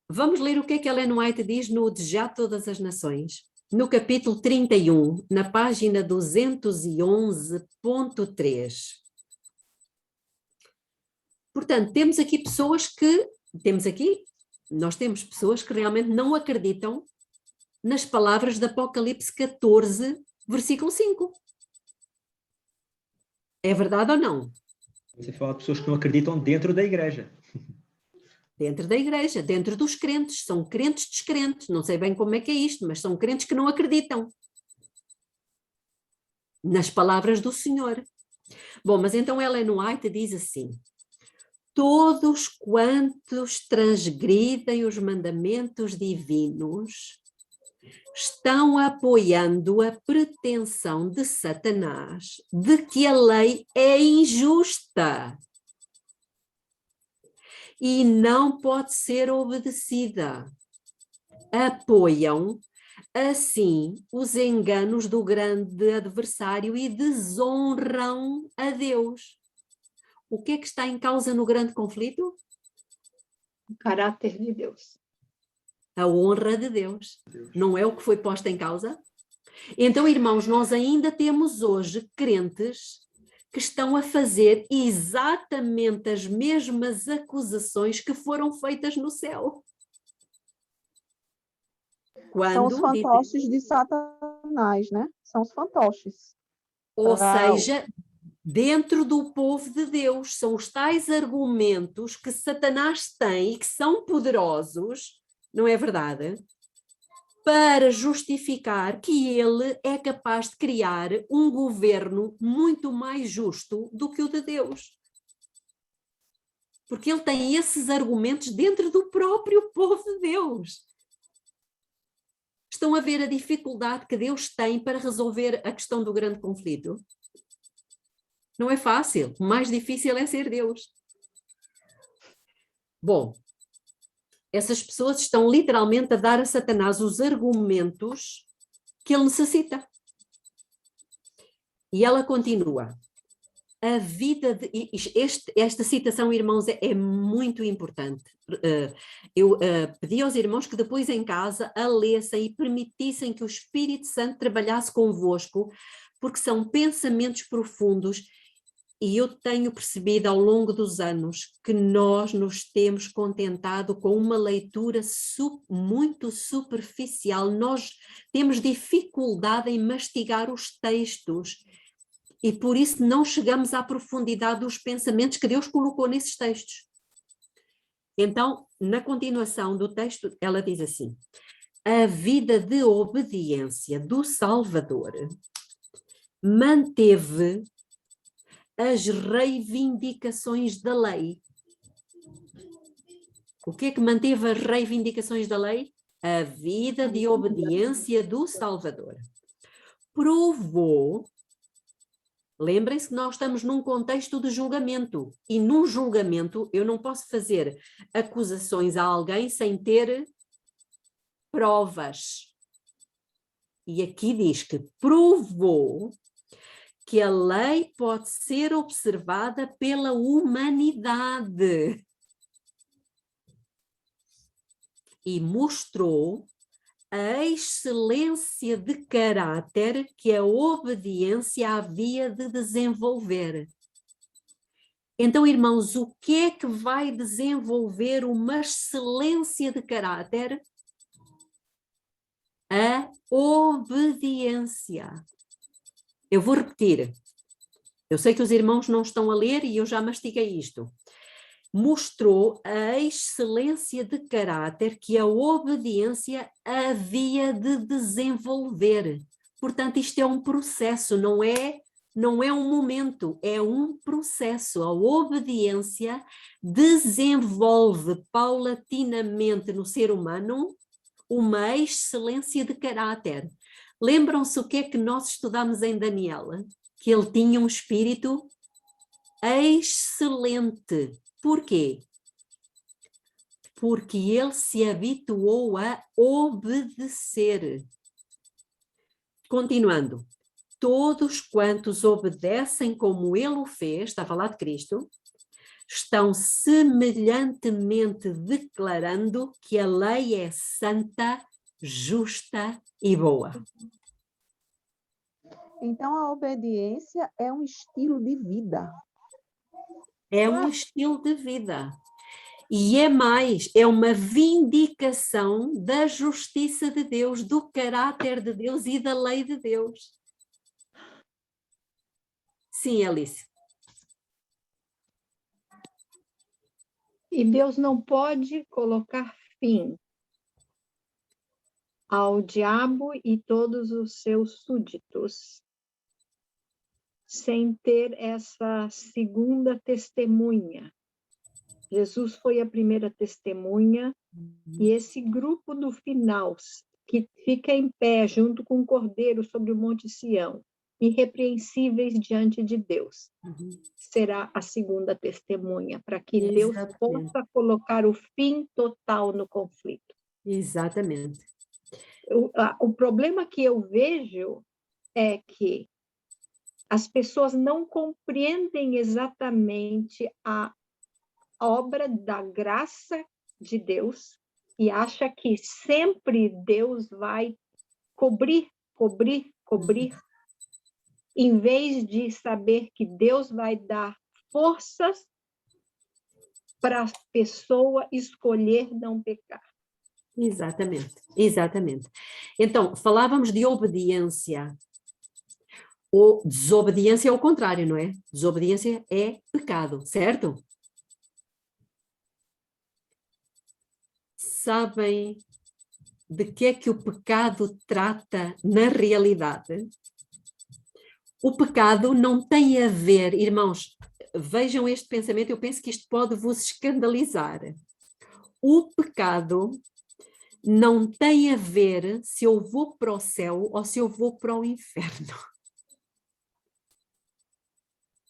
Vamos ler o que é que Ellen White diz no De Já Todas as Nações, no capítulo 31, na página 211.3. Portanto, nós temos pessoas que realmente não acreditam nas palavras de Apocalipse 14, versículo 5. É verdade ou não? Você fala de pessoas que não acreditam dentro da igreja. Dentro da igreja, dentro dos crentes, são crentes descrentes, não sei bem como é que é isto, mas são crentes que não acreditam nas palavras do Senhor. Bom, mas então Ellen White diz assim: todos quantos transgridem os mandamentos divinos estão apoiando a pretensão de Satanás de que a lei é injusta e não pode ser obedecida. Apoiam, assim, os enganos do grande adversário e desonram a Deus. O que é que está em causa no grande conflito? O caráter de Deus. A honra de Deus. Não é o que foi posto em causa? Então, irmãos, nós ainda temos hoje crentes que estão a fazer exatamente as mesmas acusações que foram feitas no céu. São os fantoches de Satanás, né? São os fantoches. Ou seja, dentro do povo de Deus, são os tais argumentos que Satanás tem e que são poderosos, não é verdade? Para justificar que ele é capaz de criar um governo muito mais justo do que o de Deus. Porque ele tem esses argumentos dentro do próprio povo de Deus. Estão a ver a dificuldade que Deus tem para resolver a questão do grande conflito? Não é fácil, o mais difícil é ser Deus. Bom, essas pessoas estão literalmente a dar a Satanás os argumentos que ele necessita. E ela continua. A vida de... esta citação, irmãos, é muito importante. Eu pedi aos irmãos que depois em casa a lessem e permitissem que o Espírito Santo trabalhasse convosco, porque são pensamentos profundos, e eu tenho percebido ao longo dos anos que nós nos temos contentado com uma leitura muito superficial. Nós temos dificuldade em mastigar os textos, e por isso não chegamos à profundidade dos pensamentos que Deus colocou nesses textos. Então, na continuação do texto, ela diz assim: a vida de obediência do Salvador manteve as reivindicações da lei. O que é que manteve as reivindicações da lei? A vida de obediência do Salvador. Provou. Lembrem-se que nós estamos num contexto de julgamento, e num julgamento eu não posso fazer acusações a alguém sem ter provas. E aqui diz que provou que a lei pode ser observada pela humanidade e mostrou a excelência de caráter que a obediência havia de desenvolver. Então, irmãos, o que é que vai desenvolver uma excelência de caráter? A obediência. Eu vou repetir. Eu sei que os irmãos não estão a ler e eu já mastiguei isto. Mostrou a excelência de caráter que a obediência havia de desenvolver. Portanto, isto é um processo, não é um momento, é um processo. A obediência desenvolve paulatinamente no ser humano uma excelência de caráter. Lembram-se o que é que nós estudamos em Daniel? Que ele tinha um espírito excelente. Por quê? Porque ele se habituou a obedecer. Continuando. Todos quantos obedecem como ele o fez, está a falar de Cristo, estão semelhantemente declarando que a lei é santa, justa e boa. Então, a obediência é um estilo de vida. É um estilo de vida. E é mais, é uma vindicação da justiça de Deus, do caráter de Deus e da lei de Deus. Sim, Alice. E Deus não pode colocar fim ao diabo e todos os seus súditos sem ter essa segunda testemunha. Jesus foi a primeira testemunha, e esse grupo no final, que fica em pé junto com o Cordeiro sobre o Monte Sião, irrepreensíveis diante de Deus, será a segunda testemunha, para que Deus possa colocar o fim total no conflito. Exatamente. O problema que eu vejo é que as pessoas não compreendem exatamente a obra da graça de Deus e acha que sempre Deus vai cobrir, em vez de saber que Deus vai dar forças para a pessoa escolher não pecar. Exatamente, exatamente. Então, falávamos de obediência. Desobediência é o contrário, não é? Desobediência é pecado, certo? Sabem de que é que o pecado trata na realidade? O pecado não tem a ver, irmãos, vejam este pensamento, eu penso que isto pode vos escandalizar. O pecado não tem a ver se eu vou para o céu ou se eu vou para o inferno.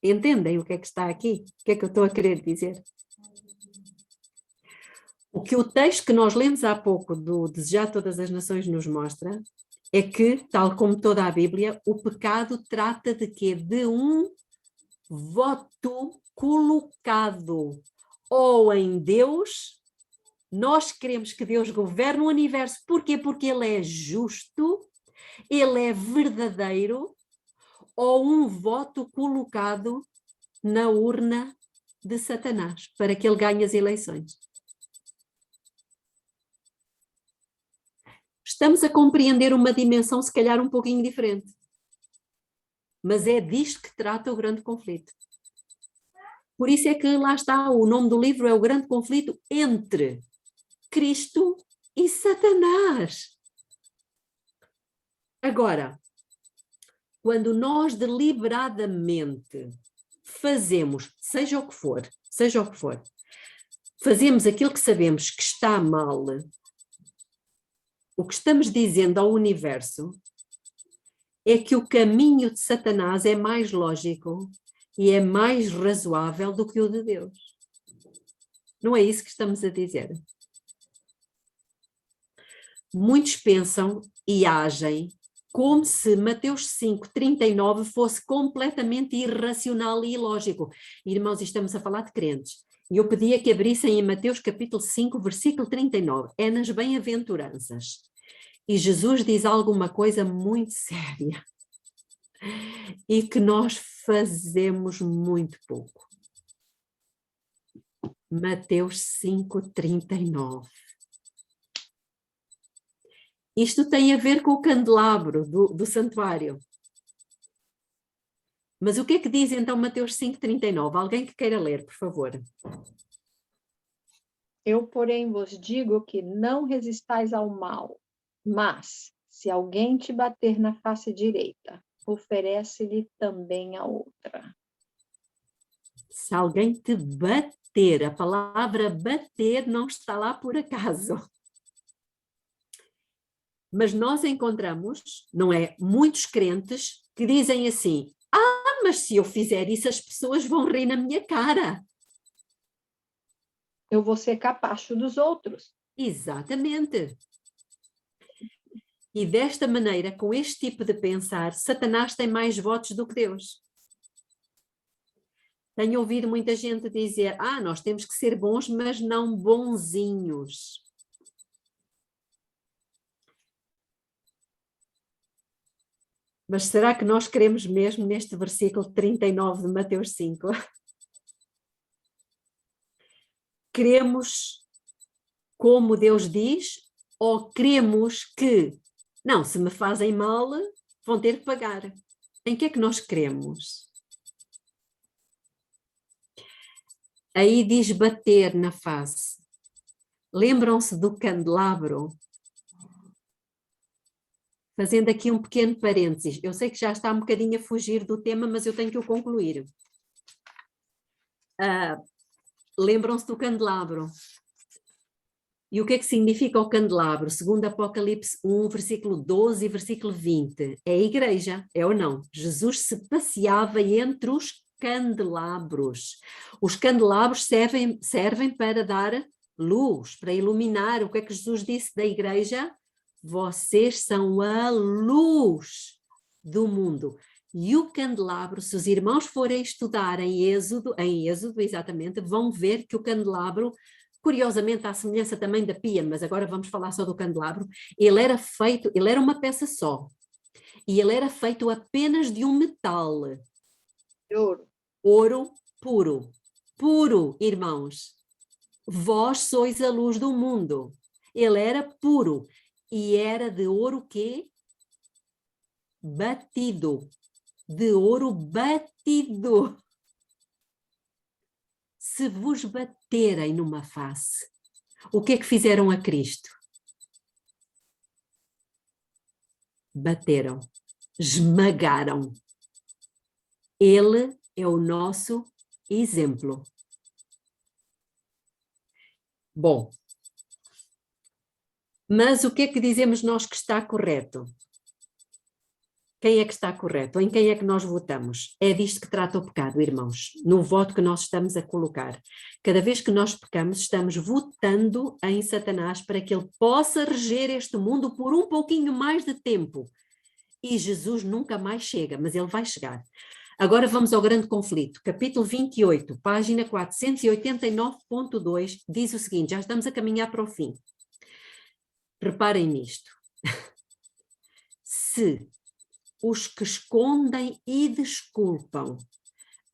Entendem o que é que está aqui? O que é que eu estou a querer dizer? O que o texto que nós lemos há pouco do Desejar Todas as Nações nos mostra é que, tal como toda a Bíblia, o pecado trata de quê? De um voto colocado ou em Deus. Nós queremos que Deus governe o universo. Porquê? Porque Ele é justo, Ele é verdadeiro, ou um voto colocado na urna de Satanás, para que ele ganhe as eleições. Estamos a compreender uma dimensão se calhar um pouquinho diferente. Mas é disto que trata o grande conflito. Por isso é que lá está, o nome do livro é O Grande Conflito entre Cristo e Satanás. Agora, quando nós deliberadamente fazemos, seja o que for, fazemos aquilo que sabemos que está mal, o que estamos dizendo ao universo é que o caminho de Satanás é mais lógico e é mais razoável do que o de Deus. Não é isso que estamos a dizer. Muitos pensam e agem como se Mateus 5:39 fosse completamente irracional e ilógico. Irmãos, estamos a falar de crentes. E eu pedia que abrissem em Mateus capítulo 5, versículo 39. É nas bem-aventuranças. E Jesus diz alguma coisa muito séria e que nós fazemos muito pouco. Mateus 5:39. Isto tem a ver com o candelabro do santuário. Mas o que é que diz então Mateus 5:39? Alguém que queira ler, por favor. Eu, porém, vos digo que não resistais ao mal, mas, se alguém te bater na face direita, oferece-lhe também a outra. Se alguém te bater, a palavra bater não está lá por acaso. Mas nós encontramos, não é, muitos crentes que dizem assim: mas se eu fizer isso as pessoas vão rir na minha cara. Eu vou ser capacho dos outros. Exatamente. E desta maneira, com este tipo de pensar, Satanás tem mais votos do que Deus. Tenho ouvido muita gente dizer: nós temos que ser bons, mas não bonzinhos. Mas será que nós queremos mesmo neste versículo 39 de Mateus 5? Queremos como Deus diz, ou queremos que, não, se me fazem mal, vão ter que pagar? Em que é que nós queremos? Aí diz bater na face. Lembram-se do candelabro? Fazendo aqui um pequeno parênteses. Eu sei que já está um bocadinho a fugir do tema, mas eu tenho que o concluir. Lembram-se do candelabro? E o que é que significa o candelabro? Segundo Apocalipse 1, versículo 12 e versículo 20. É a igreja, é ou não? Jesus se passeava entre os candelabros. Os candelabros servem para dar luz, para iluminar. O que é que Jesus disse da igreja? Vocês são a luz do mundo. E o candelabro, se os irmãos forem estudar em Êxodo exatamente, vão ver que o candelabro, curiosamente à semelhança também da pia, mas agora vamos falar só do candelabro, ele era uma peça só. E ele era feito apenas de um metal. De ouro. Ouro puro. Puro, irmãos. Vós sois a luz do mundo. Ele era puro. E era de ouro quê? Batido. De ouro batido. Se vos baterem numa face, o que é que fizeram a Cristo? Bateram, esmagaram. Ele é o nosso exemplo. Bom, mas o que é que dizemos nós que está correto? Quem é que está correto? Em quem é que nós votamos? É disto que trata o pecado, irmãos, no voto que nós estamos a colocar. Cada vez que nós pecamos, estamos votando em Satanás para que ele possa reger este mundo por um pouquinho mais de tempo. E Jesus nunca mais chega, mas ele vai chegar. Agora vamos ao grande conflito. Capítulo 28, página 489.2, diz o seguinte, já estamos a caminhar para o fim. Reparem nisto. Se os que escondem e desculpam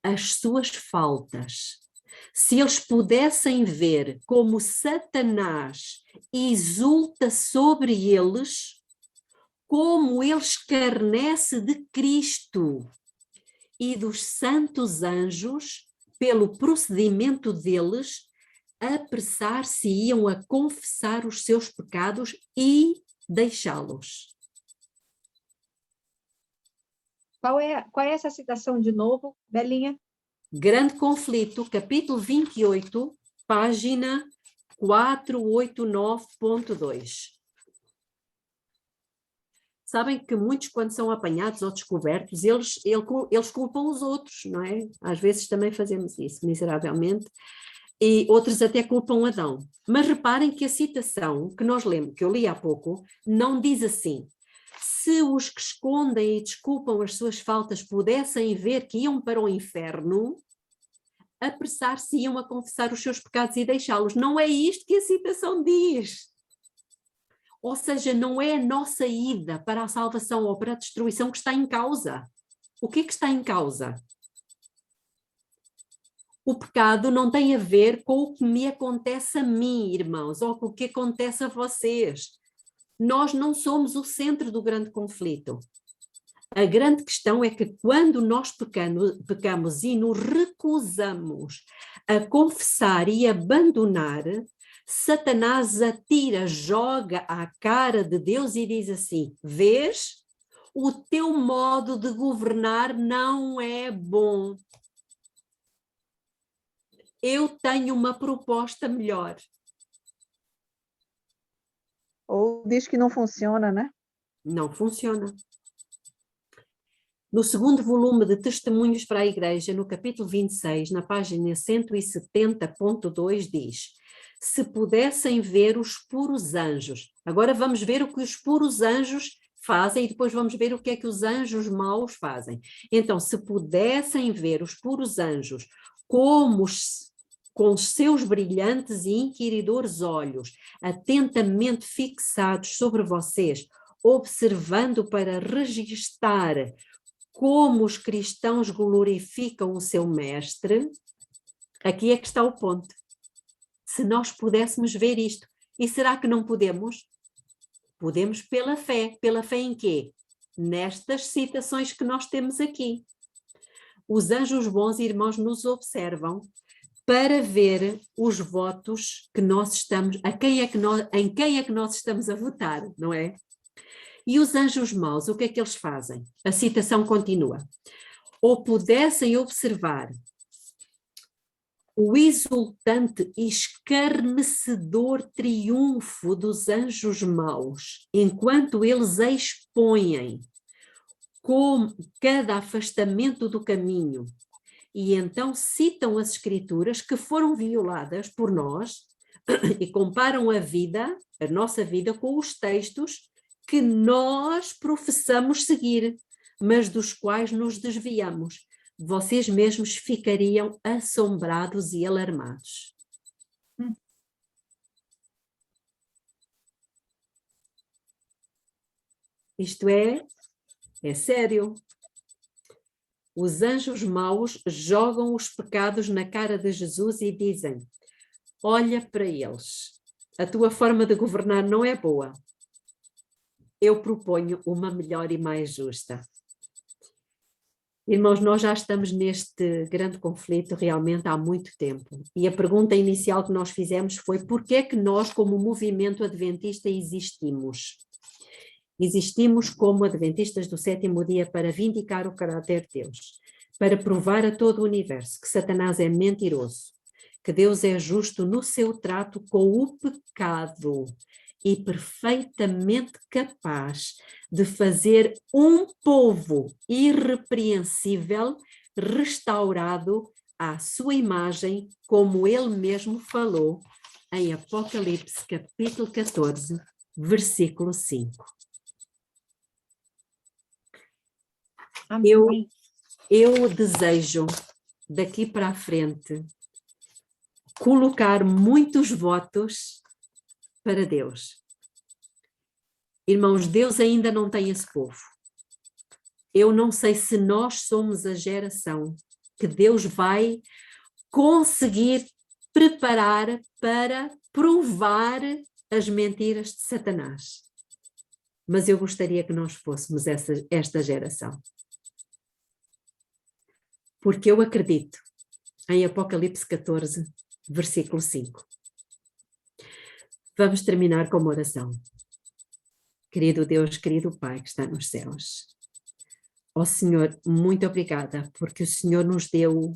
as suas faltas, se eles pudessem ver como Satanás exulta sobre eles, como ele escarnece de Cristo e dos santos anjos, pelo procedimento deles, apressar-se-iam a confessar os seus pecados e deixá-los. Qual é essa citação de novo, Belinha? Grande conflito, capítulo 28, página 489.2. Sabem que muitos, quando são apanhados ou descobertos, eles culpam os outros, não é? Às vezes também fazemos isso, miseravelmente, e outros até culpam Adão. Mas reparem que a citação que nós lemos, que eu li há pouco, não diz assim: se os que escondem e desculpam as suas faltas pudessem ver que iam para o inferno, apressar-se-iam a confessar os seus pecados e deixá-los. Não é isto que a citação diz. Ou seja, não é a nossa ida para a salvação ou para a destruição que está em causa. O que é que está em causa? O pecado não tem a ver com o que me acontece a mim, irmãos, ou com o que acontece a vocês. Nós não somos o centro do grande conflito. A grande questão é que quando nós pecamos e nos recusamos a confessar e abandonar, Satanás atira, joga à cara de Deus e diz assim: vês, o teu modo de governar não é bom. Eu tenho uma proposta melhor. Ou diz que não funciona, né? Não funciona. No segundo volume de Testemunhos para a Igreja, no capítulo 26, na página 170.2, diz: se pudessem ver os puros anjos. Agora vamos ver o que os puros anjos fazem e depois vamos ver o que é que os anjos maus fazem. Então, se pudessem ver os puros anjos como com os seus brilhantes e inquiridores olhos, atentamente fixados sobre vocês, observando para registar como os cristãos glorificam o seu mestre, aqui é que está o ponto. Se nós pudéssemos ver isto, e será que não podemos? Podemos pela fé. Pela fé em quê? Nestas citações que nós temos aqui. Os anjos bons, irmãos, nos observam para ver os votos que nós estamos, em quem é que nós estamos a votar, não é? E os anjos maus, o que é que eles fazem? A citação continua. Ou pudessem observar o exultante e escarnecedor triunfo dos anjos maus, enquanto eles expõem com cada afastamento do caminho, e então citam as escrituras que foram violadas por nós e comparam a nossa vida com os textos que nós professamos seguir, mas dos quais nos desviamos. Vocês mesmos ficariam assombrados e alarmados. Isto é sério. Os anjos maus jogam os pecados na cara de Jesus e dizem: olha para eles, a tua forma de governar não é boa. Eu proponho uma melhor e mais justa. Irmãos, nós já estamos neste grande conflito realmente há muito tempo. E a pergunta inicial que nós fizemos foi: por que é que nós, como movimento adventista, existimos? Existimos como adventistas do sétimo dia para vindicar o caráter de Deus, para provar a todo o universo que Satanás é mentiroso, que Deus é justo no seu trato com o pecado e perfeitamente capaz de fazer um povo irrepreensível, restaurado à sua imagem, como ele mesmo falou em Apocalipse capítulo 14, versículo 5. Amém. Eu desejo, daqui para a frente, colocar muitos votos para Deus. Irmãos, Deus ainda não tem esse povo. Eu não sei se nós somos a geração que Deus vai conseguir preparar para provar as mentiras de Satanás. Mas eu gostaria que nós fôssemos esta geração. Porque eu acredito em Apocalipse 14, versículo 5. Vamos terminar com uma oração. Querido Deus, querido Pai que está nos céus. Ó Senhor, muito obrigada, porque o Senhor nos deu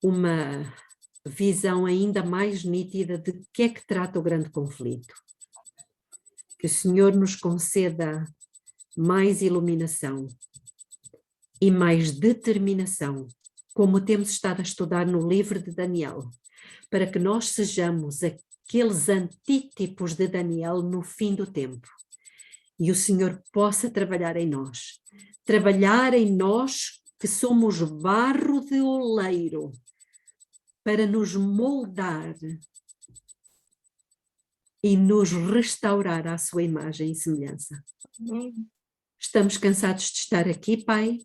uma visão ainda mais nítida de que é que trata o grande conflito. Que o Senhor nos conceda mais iluminação e mais determinação, como temos estado a estudar no livro de Daniel, para que nós sejamos aqueles antítipos de Daniel no fim do tempo. E o Senhor possa trabalhar em nós que somos barro de oleiro, para nos moldar e nos restaurar à sua imagem e semelhança. Estamos cansados de estar aqui, Pai,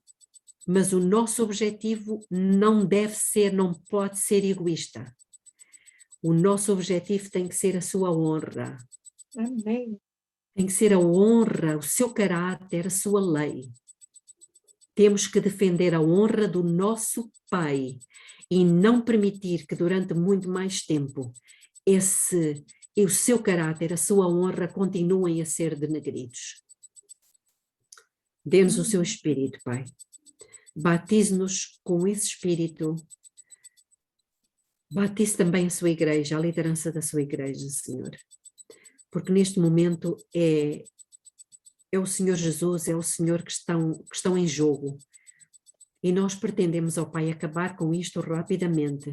mas o nosso objetivo não pode ser egoísta. O nosso objetivo tem que ser a sua honra. Amém. Tem que ser a honra, o seu caráter, a sua lei. Temos que defender a honra do nosso Pai e não permitir que durante muito mais tempo o seu caráter, a sua honra continuem a ser denegridos. Dê-nos o seu Espírito, Pai. Batize-nos com esse Espírito. Batize também a sua igreja, a liderança da sua igreja, Senhor. Porque neste momento é o Senhor Jesus, é o Senhor que estão em jogo. E nós pretendemos, ó Pai, acabar com isto rapidamente,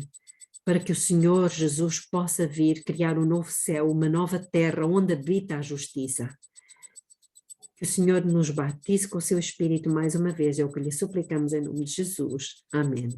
para que o Senhor Jesus possa vir criar um novo céu, uma nova terra, onde habita a justiça. Que o Senhor nos batize com o seu Espírito mais uma vez, é o que lhe suplicamos em nome de Jesus. Amém.